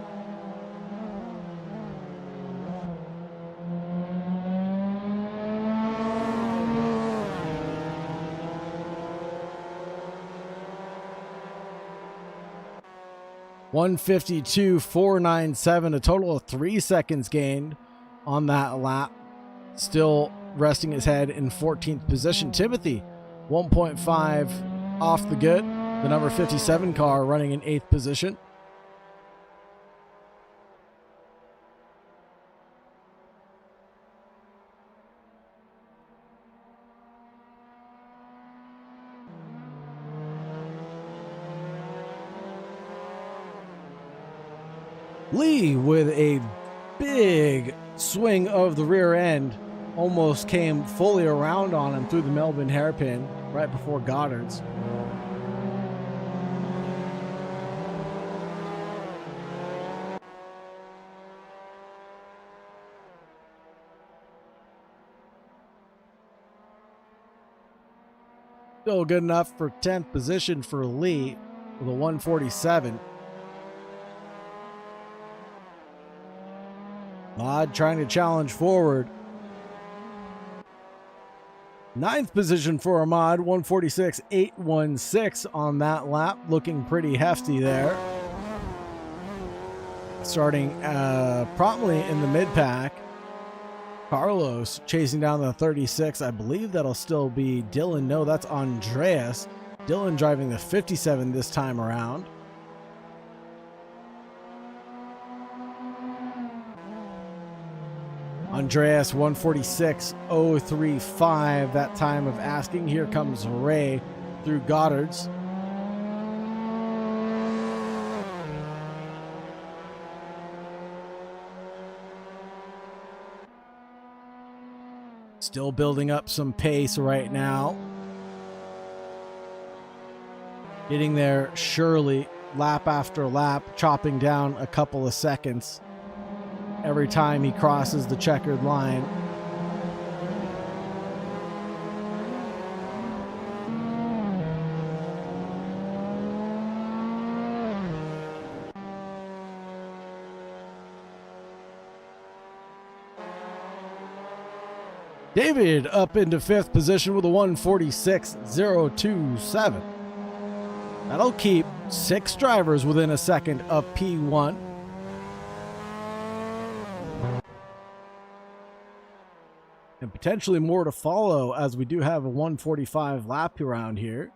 $152.497, a total of 3 seconds gained on that lap. Still resting his head in 14th position. Timothy, 1.5 off the good. The number 57 car running in 8th position. Lee with a big swing of the rear end. Almost came fully around on him through the Melbourne hairpin right before Goddard's. Still good enough for 10th position for Lee with a 147. Ahmad trying to challenge forward. 9th position for Ahmad, 146.816 on that lap. Looking pretty hefty there. Starting promptly in the mid-pack. Carlos chasing down the 36. I believe that'll still be Dylan. No, that's Andreas. Dylan driving the 57 this time around. Andreas 146.035, that time of asking. Here comes Ray through Goddard's. Still building up some pace right now. Getting there surely, lap after lap, chopping down a couple of seconds every time he crosses the checkered line. David up into 5th position with a 146.027. That'll keep 6 drivers within a second of P1. And potentially more to follow, as we do have a 145 lap around here.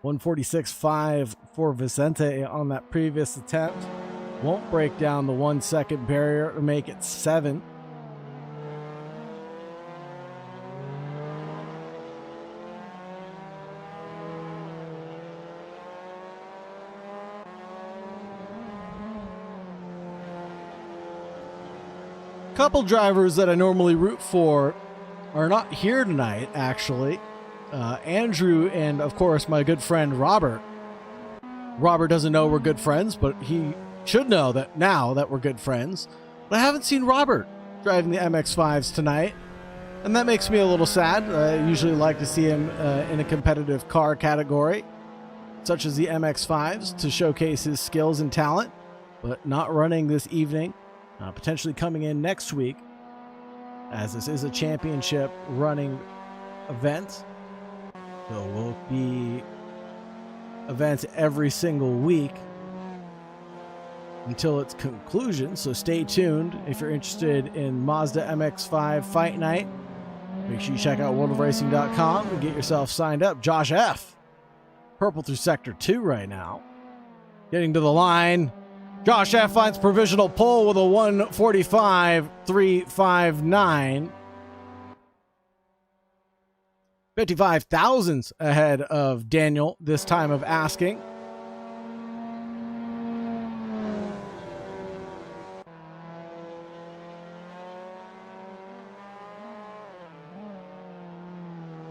146.5 for Vicente on that previous attempt. Won't break down the 1 second barrier to make it 7. Couple drivers that I normally root for are not here tonight, actually. Andrew and, of course, my good friend Robert. Robert doesn't know we're good friends, but he should know that now that we're good friends. But I haven't seen Robert driving the MX-5s tonight, and that makes me a little sad. I usually like to see him in a competitive car category, such as the MX-5s, to showcase his skills and talent, but not running this evening. Potentially coming in next week, as this is a championship running event. So we'll be events every single week until its conclusion. So stay tuned if you're interested in Mazda MX-5 Fight Night. Make sure you check out worldofracing.com and get yourself signed up. Josh F. Purple through Sector 2 right now. Getting to the line. Josh F. finds provisional pole with a 145.359. 55 thousandths ahead of Daniel this time of asking.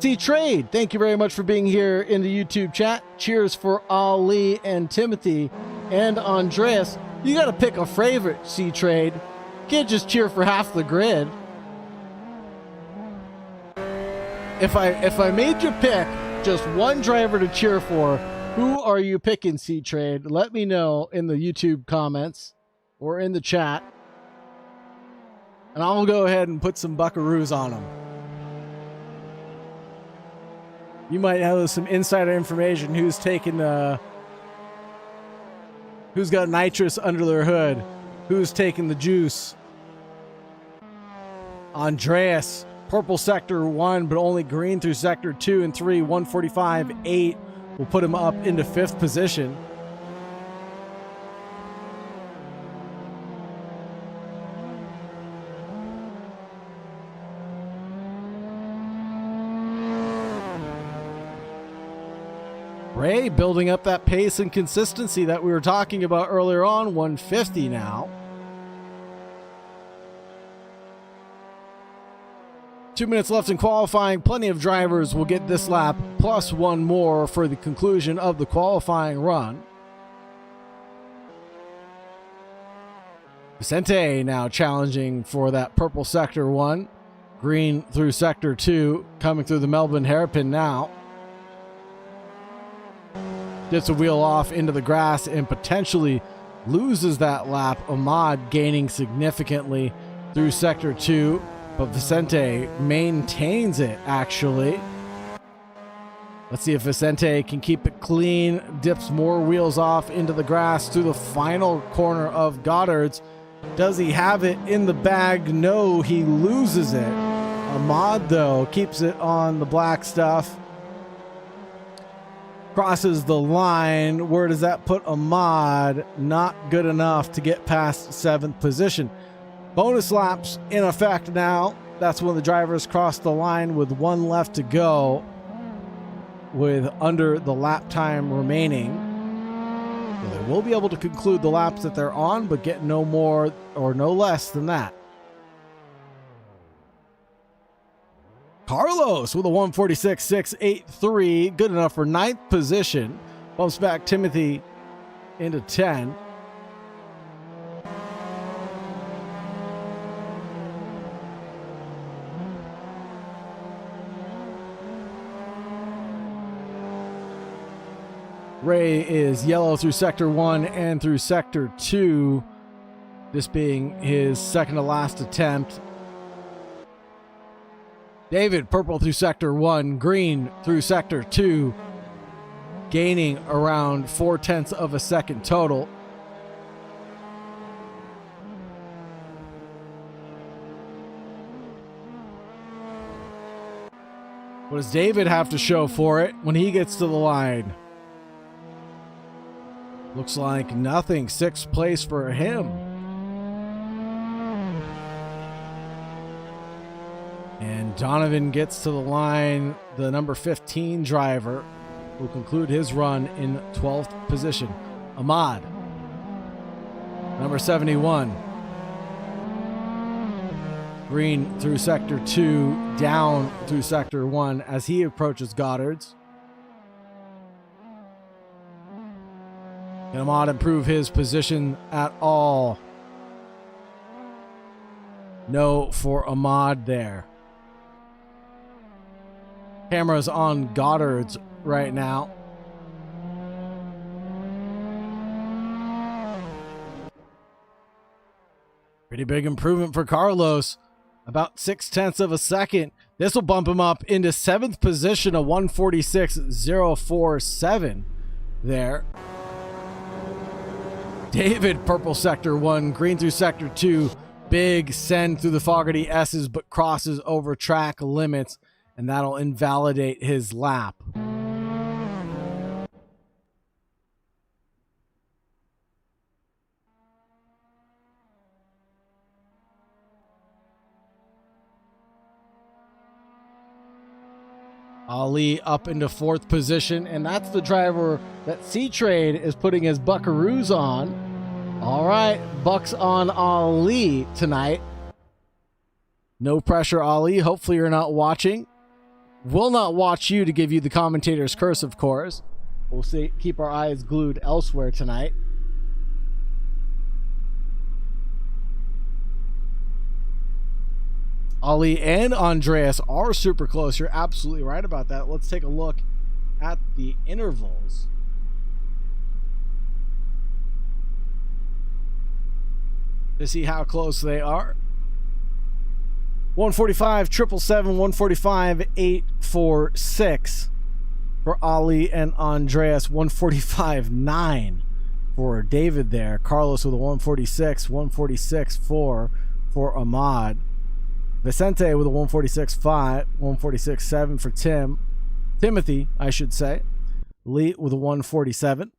C-Trade, thank you very much for being here in the YouTube chat. Cheers for Ali and Timothy and Andreas. You got to pick a favorite, C-Trade. Can't just cheer for half the grid. If I made you pick just one driver to cheer for, who are you picking, C-Trade? Let me know in the YouTube comments or in the chat, and I'll go ahead and put some buckaroos on them. You might have some insider information who's taking who's got nitrous under their hood, who's taking the juice. Andreas, purple sector 1, but only green through sector 2 and 3, 145.8 will put him up into 5th position. Ray building up that pace and consistency that we were talking about earlier on, 150 now. 2 minutes left in qualifying. Plenty of drivers will get this lap, plus one more for the conclusion of the qualifying run. Vicente now challenging for that purple sector 1. Green through sector 2, coming through the Melbourne hairpin now. Gets a wheel off into the grass and potentially loses that lap. Ahmad gaining significantly through sector 2, but Vicente maintains it, actually. Let's see if Vicente can keep it clean. Dips more wheels off into the grass through the final corner of Goddard's. Does he have it in the bag? No, he loses it. Ahmad, though, keeps it on the black stuff. Crosses the line. Where does that put Ahmad? Not good enough to get past 7th position. Bonus laps in effect now. That's when the drivers cross the line with 1 left to go, with under the lap time remaining. So they will be able to conclude the laps that they're on, but get no more or no less than that. Carlos with a 146.683, good enough for 9th position. Bumps back Timothy into 10. Ray is yellow through sector 1 and through sector 2, this being his second to last attempt. David, purple through sector 1, green through sector 2, gaining around 0.4 of a second total. What does David have to show for it when he gets to the line? Looks like nothing. 6th place for him. And Donovan gets to the line. The number 15 driver will conclude his run in 12th position. Ahmad, number 71. Green through sector 2, down through sector 1 as he approaches Goddard's. Can Ahmad improve his position at all? No for Ahmad there. Camera's on Goddard's right now. Pretty big improvement for Carlos. About 0.6 of a second. This will bump him up into 7th position, a 146.047 there. David, purple sector 1, green through sector 2. Big send through the Fogarty S's, but crosses over track limits, and that'll invalidate his lap. Ali up into 4th position, and that's the driver that C-Trade is putting his buckaroos on. All right, bucks on Ali tonight. No pressure, Ali. Hopefully you're not watching. will not watch you to give you the commentator's curse, of course. We'll see, keep our eyes glued elsewhere tonight. Ali and Andreas are super close. You're absolutely right about that. Let's take a look at the intervals. To see how close they are. 145, 777, 145, 846 for Ali and Andreas. 145, 9 for David there. Carlos with a 146, 146, 4 for Ahmad. Vicente with a 146.5, 146.7 for Timothy, I should say. Lee with a 147.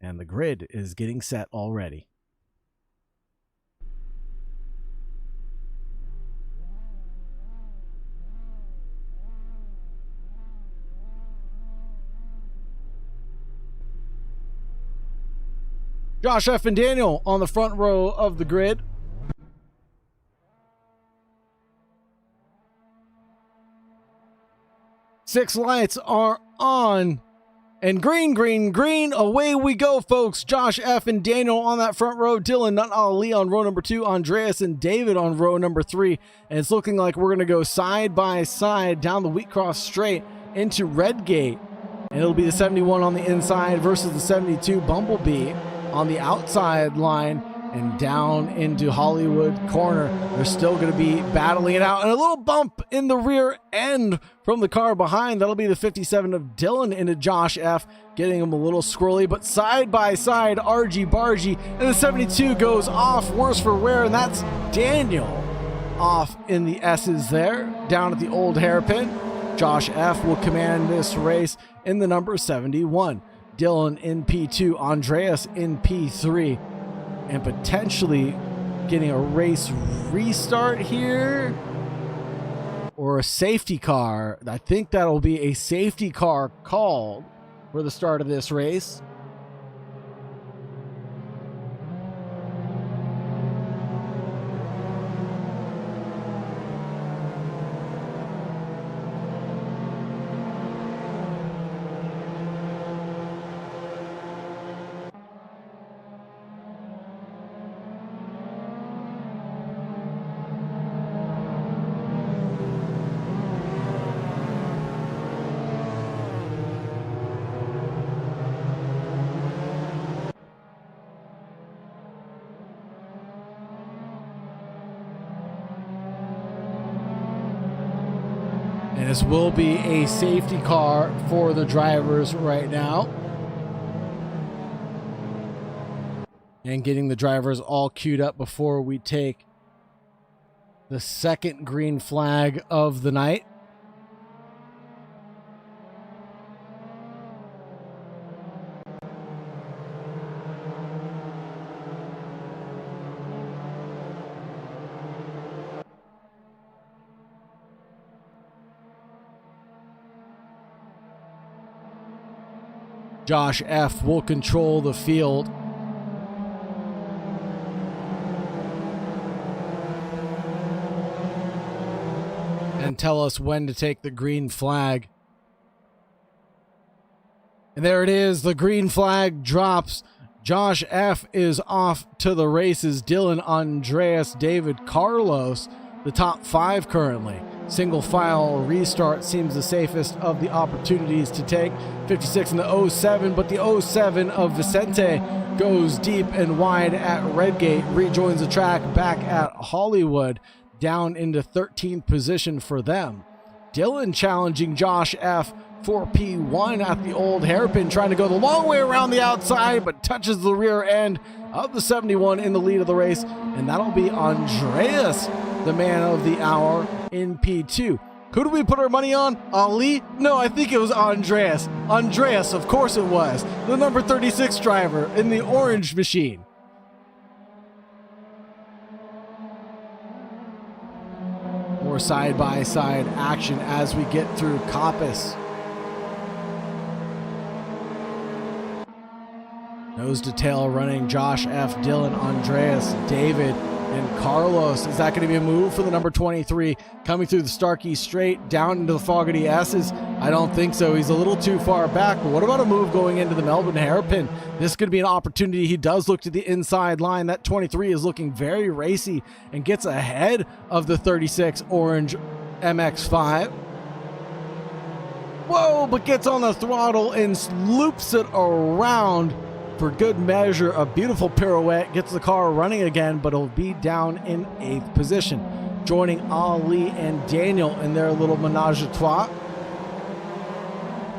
And the grid is getting set already. Josh F. and Daniel on the front row of the grid. Six lights are on. And green, green, green. Away we go, folks. Josh F. and Daniel on that front row. Dylan, not Ali on row number 2. Andreas and David on row number 3. And it's looking like we're going to go side by side down the Wheatcross Straight into Redgate. And it'll be the 71 on the inside versus the 72 Bumblebee on the outside line. And down into Hollywood Corner, they're still going to be battling it out. And a little bump in the rear end from the car behind. That'll be the 57 of Dylan into Josh F, getting him a little squirrely. But side by side, Argy Bargy, and the 72 goes off worse for wear, and that's Daniel off in the S's there, down at the old hairpin. Josh F will command this race in the number 71. Dylan in P2, Andreas in P3. And potentially getting a race restart here or a safety car. I think that'll be a safety car called for the start of this race. This will be a safety car for the drivers right now. And getting the drivers all queued up before we take the second green flag of the night. Josh F will control the field. And tell us when to take the green flag. And there it is. The green flag drops. Josh F is off to the races. Dylan, Andreas, David, Carlos, the top 5 currently. Single file restart seems the safest of the opportunities to take. 56 in the 07, but the 07 of Vicente goes deep and wide at Redgate, rejoins the track back at Hollywood, down into 13th position for them. Dylan challenging Josh F for P1 at the old hairpin, trying to go the long way around the outside, but touches the rear end of the 71 in the lead of the race, and that'll be Andreas, the man of the hour, in P2. Who did we put our money on? Ali? No, I think it was Andreas. Andreas, of course it was. The number 36 driver in the orange machine. More side-by-side action as we get through Coppice. Nose to tail running Josh F, Dylan, Andreas, David, And Carlos, is that going to be a move for the number 23 coming through the Starkey straight down into the Fogarty S's? I don't think so. He's a little too far back. But what about a move going into the Melbourne hairpin? This could be an opportunity. He does look to the inside line. That 23 is looking very racy and gets ahead of the 36 orange MX-5. Whoa, but gets on the throttle and loops it around. For good measure, a beautiful pirouette, gets the car running again, but it'll be down in 8th position. Joining Ali and Daniel in their little menage a trois.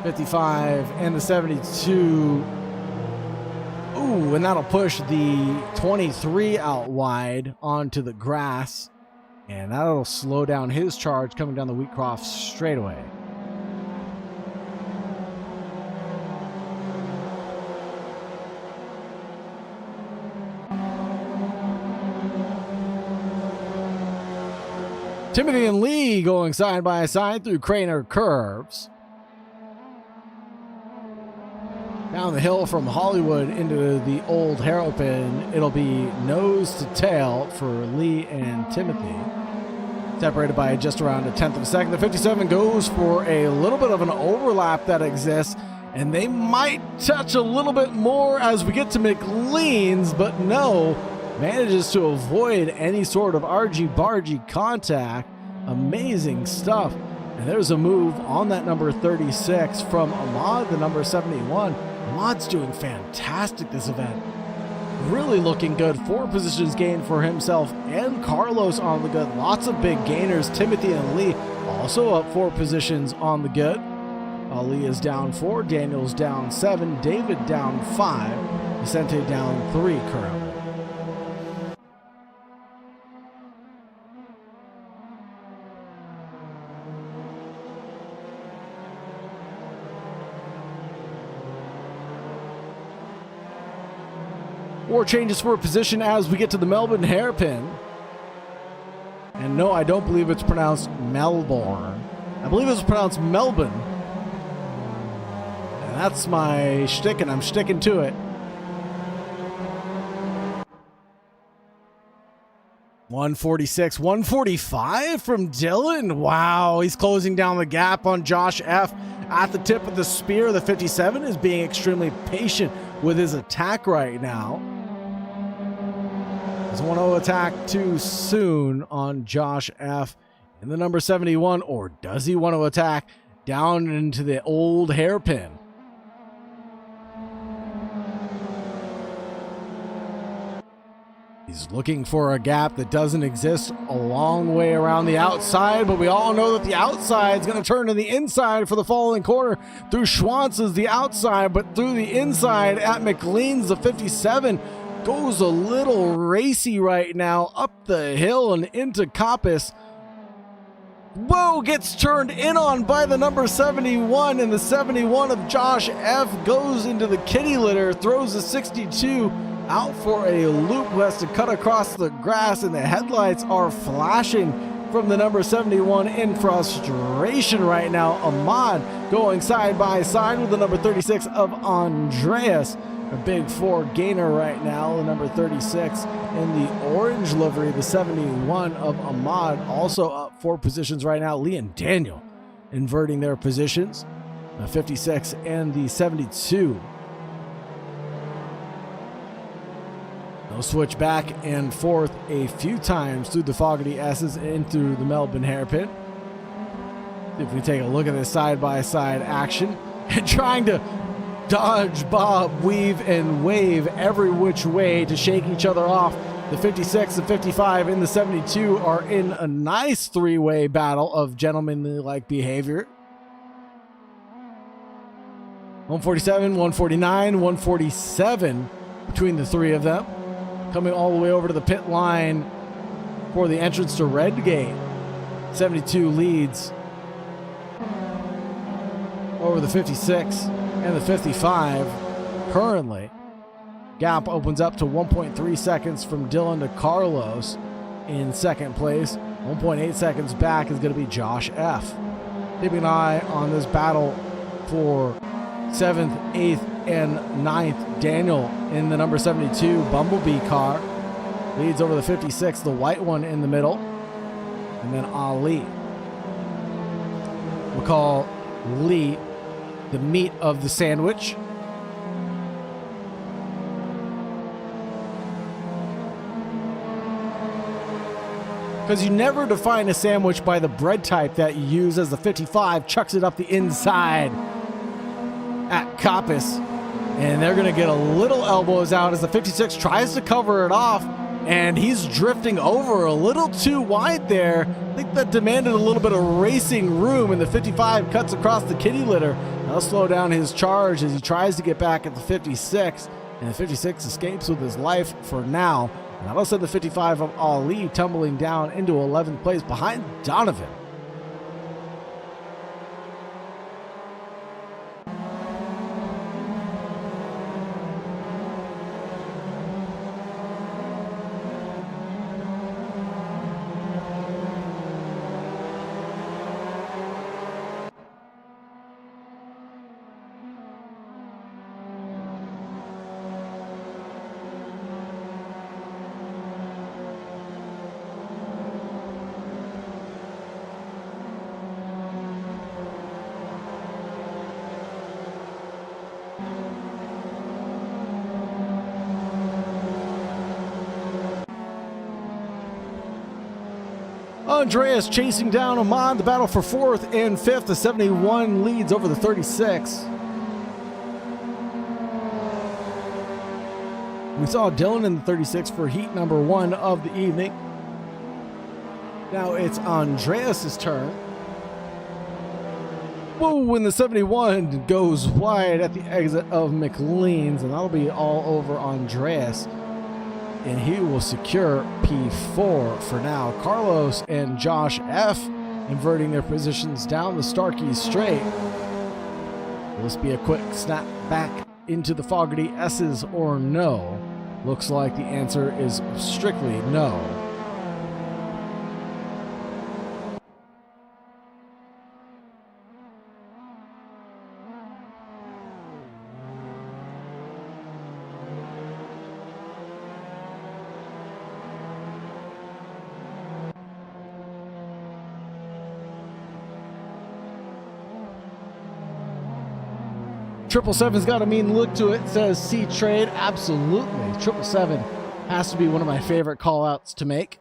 55 and the 72. Ooh, and that'll push the 23 out wide onto the grass. And that'll slow down his charge coming down the Wheatcroft straightaway. Timothy and Lee going side by side through Craner curves. Down the hill from Hollywood into the old hairpin, it'll be nose to tail for Lee and Timothy. Separated by just around a 1/10 of a second. The 57 goes for a little bit of an overlap that exists, and they might touch a little bit more as we get to McLean's, but no. Manages to avoid any sort of argy-bargy contact. Amazing stuff. And there's a move on that number 36 from Ahmad, the number 71. Ahmad's doing fantastic this event. Really looking good. 4 positions gained for himself and Carlos on the good. Lots of big gainers. Timothy and Lee also up 4 positions on the good. Ali is down 4. Daniel's down 7. David down 5. Vicente down 3 currently. More changes for position as we get to the Melbourne hairpin. And no, I don't believe it's pronounced Melbourne. I believe it's pronounced Melbourne. And that's my shtick, and I'm sticking to it. 146, 145 from Dylan. Wow, he's closing down the gap on Josh F. At the tip of the spear, the 57 is being extremely patient with his attack right now. Doesn't want to attack too soon on Josh F. in the number 71, or does he want to attack down into the old hairpin? He's looking for a gap that doesn't exist a long way around the outside, but we all know that the outside is going to turn to the inside for the following corner. Through Schwantz's the outside, but through the inside at McLean's, the 57 goes a little racy right now up the hill and into Coppice. Whoa, gets turned in on by the number 71, and the 71 of Josh F. goes into the kitty litter, throws the 62 out for a loop, who has to cut across the grass, and the headlights are flashing from the number 71 in frustration right now. Ahmad going side by side with the number 36 of Andreas. A big 4 gainer right now, the number 36 in the orange livery, the 71 of Ahmad also up 4 positions right now. Lee and Daniel inverting their positions, the 56 and the 72. They'll switch back and forth a few times through the Fogarty S's and through the Melbourne hairpin. If we take a look at this side-by-side action and trying to dodge, bob, weave, and wave every which way to shake each other off. The 56, the 55, and the 72 are in a nice 3-way battle of gentlemanly-like behavior. 147, 149, 147 between the 3 of them. Coming all the way over to the pit line for the entrance to Redgate. 72 leads over the 56 and the 55 currently. Gap opens up to 1.3 seconds from Dylan to Carlos in second place. 1.8 seconds back is going to be Josh F. Keeping an eye on this battle for 7th, 8th, and 9th. Daniel in the number 72 Bumblebee car leads over the 56, the white one in the middle, and then Ali. We'll call Lee the meat of the sandwich. Because you never define a sandwich by the bread type that you use, as the 55 chucks it up the inside at Coppice. And they're going to get a little elbows out as the 56 tries to cover it off, and he's drifting over a little too wide there. I think that demanded a little bit of racing room, and the 55 cuts across the kitty litter. That'll slow down his charge as he tries to get back at the 56, and the 56 escapes with his life for now. And that'll send the 55 of Ali tumbling down into 11th place behind Donovan. Andreas chasing down Ahmad. The battle for 4th and 5th. The 71 leads over the 36. We saw Dylan in the 36 for heat number 1 of the evening. Now it's Andreas's turn. Whoa, when the 71 goes wide at the exit of McLean's, and that'll be all over Andreas. And he will secure P4 for now. Carlos and Josh F. inverting their positions down the Starkey Straight. Will this be a quick snap back into the Fogarty S's or no? Looks like the answer is strictly no. Triple Seven's got a mean look to it, says C Trade. Absolutely. 777 has to be one of my favorite call outs to make.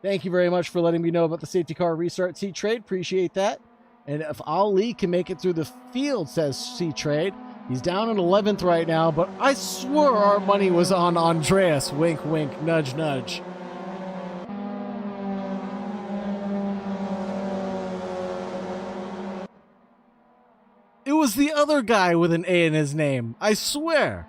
Thank you very much for letting me know about the safety car restart, C Trade. Appreciate that. And if Ali can make it through the field, says C Trade. He's down in 11th right now, but I swore our money was on Andreas. Wink, wink, nudge, nudge. It was the other guy with an A in his name, I swear.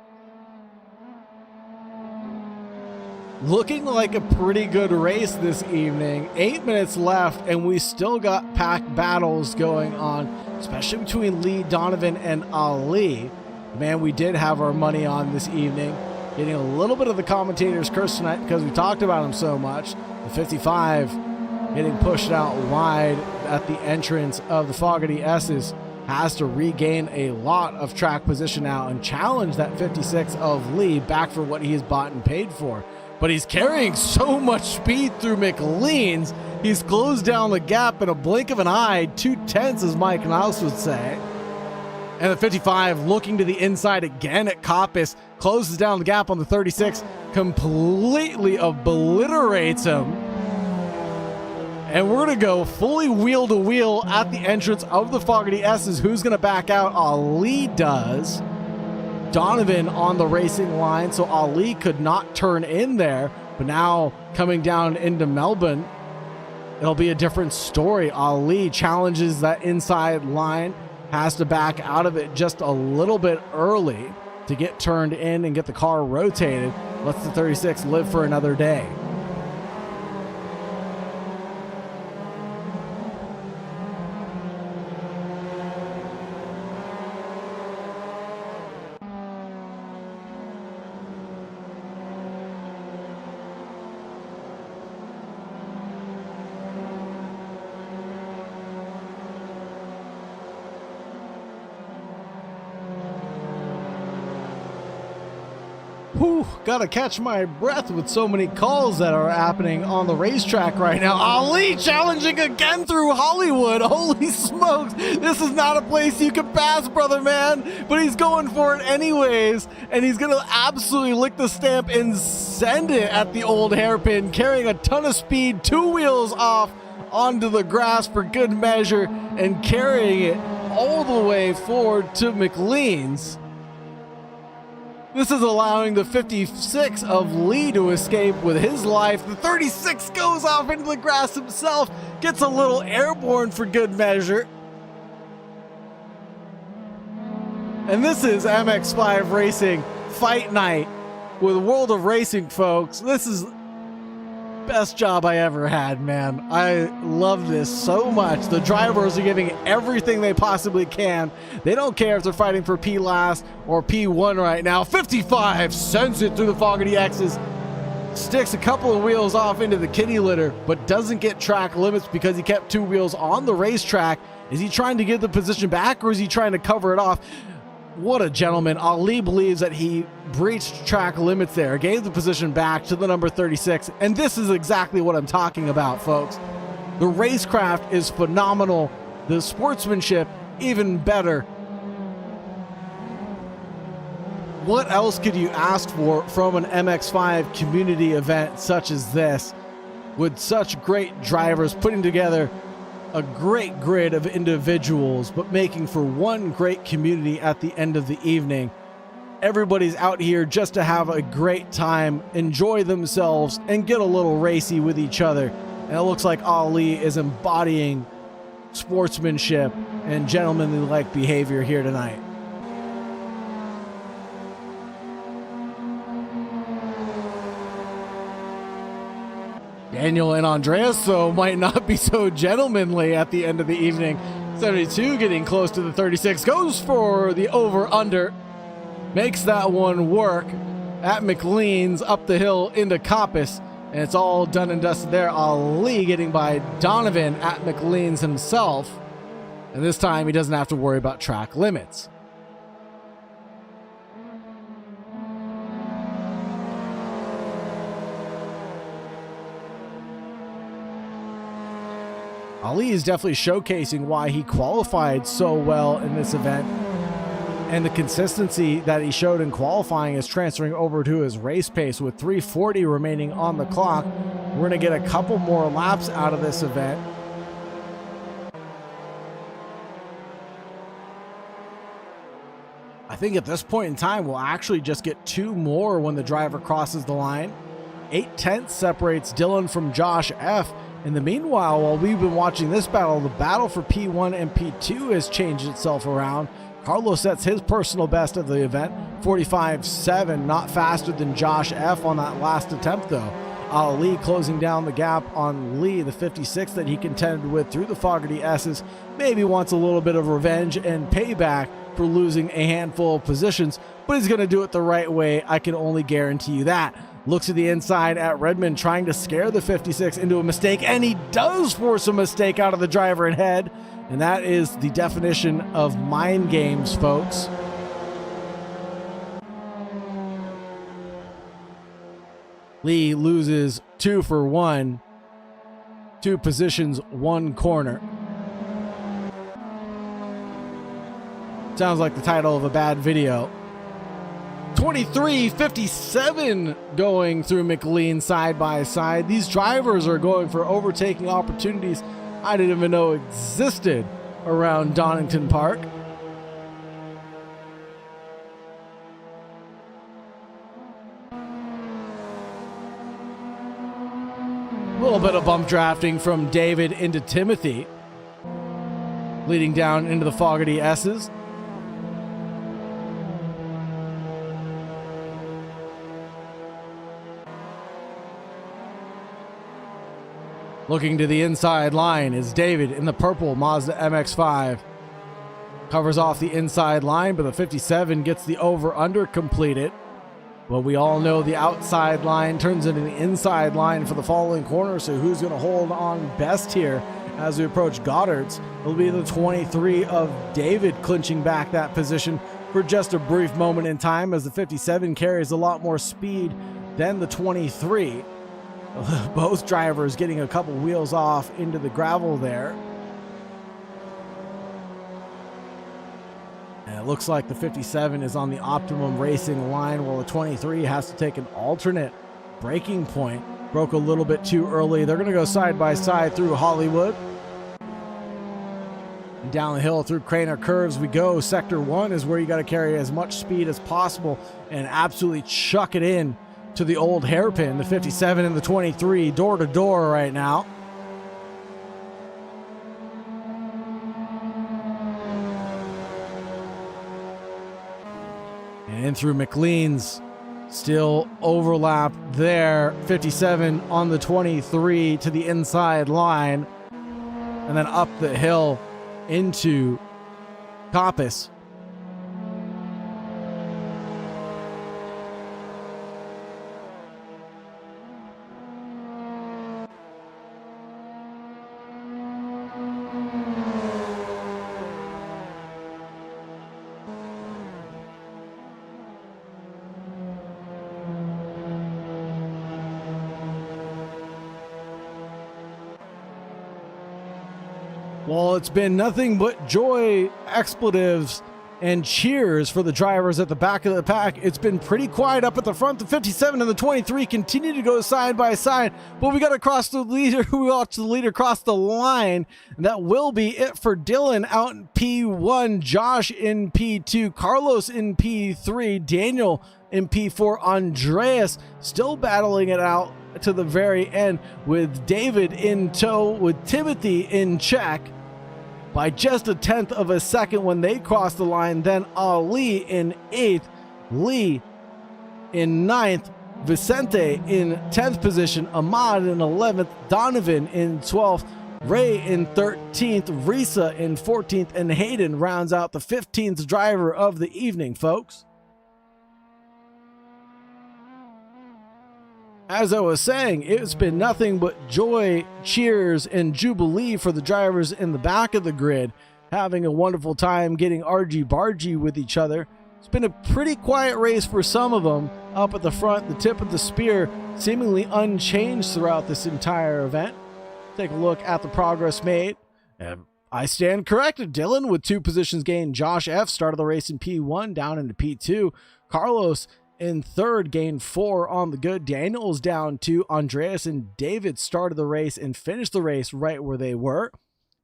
Looking like a pretty good race this evening. 8 minutes left, and we still got packed battles going on, especially between Lee, Donovan, and Ali. Man, we did have our money on this evening. Getting a little bit of the commentator's curse tonight because we talked about him so much. The 55 getting pushed out wide at the entrance of the Fogarty S's. Has to regain a lot of track position now and challenge that 56 of Lee back for what he has bought and paid for. But he's carrying so much speed through McLean's, he's closed down the gap in a blink of an eye, 2/10 as Mike Niles would say. And the 55 looking to the inside again at Coppice, closes down the gap on the 36, completely obliterates him. And we're going to go fully wheel to wheel at the entrance of the Fogarty S's. Who's going to back out? Ali does. Donovan on the racing line, so Ali could not turn in there. But now coming down into Melbourne, it'll be a different story. Ali challenges that inside line, has to back out of it just a little bit early to get turned in and get the car rotated. Lets the 36 live for another day. Whew, gotta catch my breath with so many calls that are happening on the racetrack right now. Ali challenging again through Hollywood. Holy smokes, this is not a place you can pass, brother man. But he's going for it anyways, and he's gonna absolutely lick the stamp and send it at the old hairpin, carrying a ton of speed, 2 wheels off onto the grass for good measure, and carrying it all the way forward to McLean's. This is allowing the 56 of Lee to escape with his life. The 36 goes off into the grass himself, gets a little airborne for good measure. And this is MX-5 Racing Fight Night with World of Racing, folks. This is best job I ever had, man. I love this so much. The drivers are giving everything they possibly can. They don't care if they're fighting for P last or P1 right now. 55 sends it through the Fogarty X's, sticks a couple of wheels off into the kitty litter, but doesn't get track limits because he kept 2 wheels on the racetrack. Is he trying to get the position back, or is he trying to cover it off? What a gentleman. Ali believes that he breached track limits there, gave the position back to the number 36, and this is exactly what I'm talking about, folks. The racecraft is phenomenal. The sportsmanship, even better. What else could you ask for from an MX-5 community event such as this, with such great drivers putting together a great grid of individuals, but making for one great community at the end of the evening? Everybody's out here just to have a great time, enjoy themselves, and get a little racy with each other. And it looks like Ali is embodying sportsmanship and gentlemanly-like behavior here tonight. Daniel and Andreas, though, might not be so gentlemanly at the end of the evening. 72 getting close to the 36, goes for the over-under, makes that one work at McLean's up the hill into Coppice, and it's all done and dusted there. Ali getting by Donovan at McLean's himself, and this time he doesn't have to worry about track limits. Ali is definitely showcasing why he qualified so well in this event, and the consistency that he showed in qualifying is transferring over to his race pace with 3:40 remaining on the clock. We're going to get a couple more laps out of this event. I think at this point in time, we'll actually just get 2 more when the driver crosses the line. 8/10 separates Dylan from Josh F. In the meanwhile, while we've been watching this battle, the battle for P1 and P2 has changed itself around. Carlos sets his personal best of the event, 45.7, not faster than Josh F on that last attempt though. Ali closing down the gap on Lee, the 56 that he contended with through the Fogarty S's, maybe wants a little bit of revenge and payback for losing a handful of positions, but he's going to do it the right way. I can only guarantee you that. Looks to the inside at Redmond, trying to scare the 56 into a mistake, and he does force a mistake out of the driver and head, and that is the definition of mind games, folks. Lee loses 2 for 1, 2 positions, 1 corner. Sounds like the title of a bad video. 23.57 going through McLean side by side. These drivers are going for overtaking opportunities I didn't even know existed around Donington Park. A little bit of bump drafting from David into Timothy, leading down into the Fogarty S's. Looking to the inside line is David in the purple Mazda MX-5. Covers off the inside line, but the 57 gets the over-under completed. But we all know the outside line turns into the inside line for the following corner, so who's going to hold on best here as we approach Goddard's? It'll be the 23 of David clinching back that position for just a brief moment in time, as the 57 carries a lot more speed than the 23. Both drivers getting a couple wheels off into the gravel there. And it looks like the 57 is on the optimum racing line, while the 23 has to take an alternate braking point. Broke a little bit too early. They're going to go side by side through Hollywood. And down the hill through Craner Curves we go. Sector 1 is where you got to carry as much speed as possible and absolutely chuck it in to the old hairpin. The 57 and the 23 door to door right now. And in through McLean's, still overlap there. 57 on the 23 to the inside line, and then up the hill into Coppice. Well, it's been nothing but joy, expletives, and cheers for the drivers at the back of the pack. It's been pretty quiet up at the front. The 57 and the 23 continue to go side by side, but we got to cross the leader. We watch the leader cross the line. And that will be it for Dylan out in P1, Josh in P2, Carlos in P3, Daniel in P4, Andreas still battling it out to the very end with David in tow, with Timothy in check by just a tenth of a second when they cross the line. Then Ali in 8th, Lee in 9th, Vicente in 10th position, Ahmad in 11th, Donovan in 12th, Ray in 13th, Risa in 14th, and Hayden rounds out the 15th driver of the evening, folks. As I was saying, it's been nothing but joy, cheers, and jubilee for the drivers in the back of the grid, having a wonderful time getting argy-bargy with each other. It's been a pretty quiet race for some of them. Up at the front, the tip of the spear seemingly unchanged throughout this entire event. Take a look at the progress made. I stand corrected. Dylan with 2 positions gained. Josh F. started the race in P1 down into P2. Carlos in 3rd, gained 4 on the good. Daniel's down 2. Andreas and David started the race and finished the race right where they were.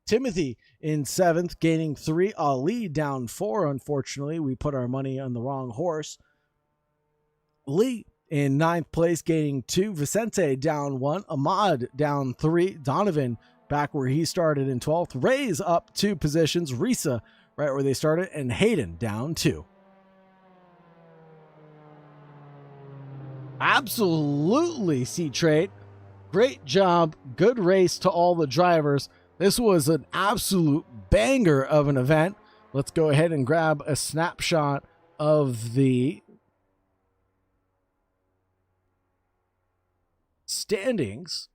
Timothy in 7th, gaining 3. Ali down 4. Unfortunately, we put our money on the wrong horse. Lee in 9th place, gaining 2. Vicente down 1. Ahmad down 3. Donovan back where he started in 12th. Ray's up 2 positions. Risa right where they started. And Hayden down 2. Absolutely, C-Trade. Great job. Good race to all the drivers. This was an absolute banger of an event. Let's go ahead and grab a snapshot of the standings.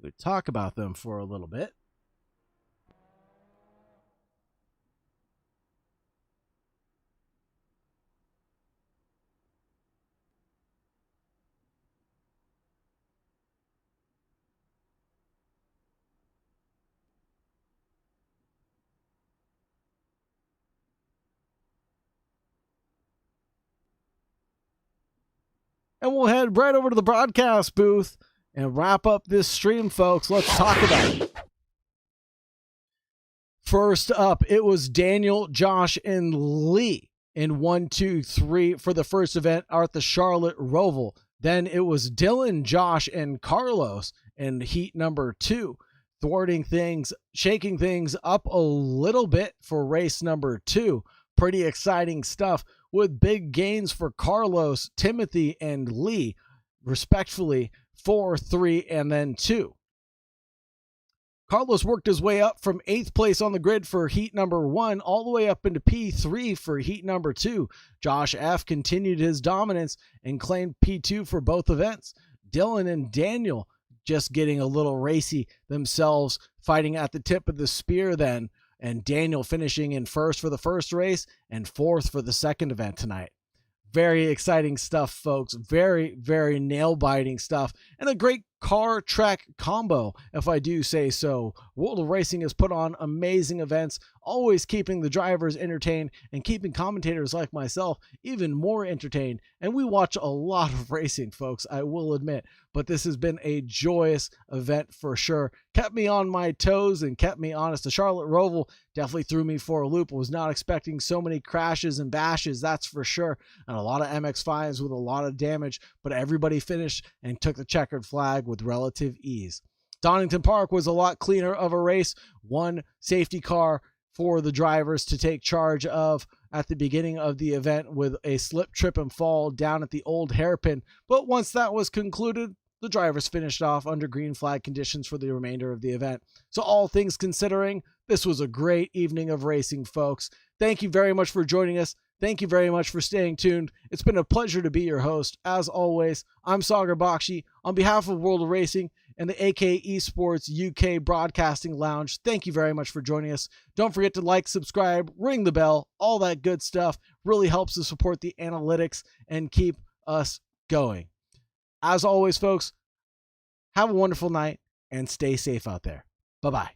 We'll talk about them for a little bit. And we'll head right over to the broadcast booth and wrap up this stream, folks. Let's talk about it. First up, it was Daniel, Josh, and Lee in 1, 2, 3 for the first event at the Charlotte Roval. Then it was Dylan, Josh, and Carlos in heat number 2, thwarting things, shaking things up a little bit for race number 2. Pretty exciting stuff, with big gains for Carlos, Timothy, and Lee, respectively 4, 3, and then 2. Carlos worked his way up from 8th place on the grid for heat number 1 all the way up into P3 for heat number 2. Josh F. continued his dominance and claimed P2 for both events. Dylan and Daniel just getting a little racy themselves, fighting at the tip of the spear then. and Daniel finishing in first for the first race and fourth for the second event tonight. Very exciting stuff, folks. Very, very nail-biting stuff. And a great car-track combo, if I do say so. World of Racing has put on amazing events, always keeping the drivers entertained and keeping commentators like myself even more entertained. And we watch a lot of racing, folks, I will admit. But this has been a joyous event for sure. Kept me on my toes and kept me honest. The Charlotte Roval definitely threw me for a loop. I was not expecting so many crashes and bashes, that's for sure. And a lot of MX-5s with a lot of damage. But everybody finished and took the checkered flag with relative ease. Donington Park was a lot cleaner of a race. One safety car for the drivers to take charge of at the beginning of the event with a slip, trip, and fall down at the old hairpin. But once that was concluded, the drivers finished off under green flag conditions for the remainder of the event. So all things considering, this was a great evening of racing, folks. Thank you very much for joining us. Thank you very much for staying tuned. It's been a pleasure to be your host. As always, I'm Sagar Bakshi. On behalf of World of Racing and the AK Esports UK Broadcasting Lounge, thank you very much for joining us. Don't forget to like, subscribe, ring the bell, all that good stuff. Really helps to support the analytics and keep us going. As always, folks, have a wonderful night and stay safe out there. Bye-bye.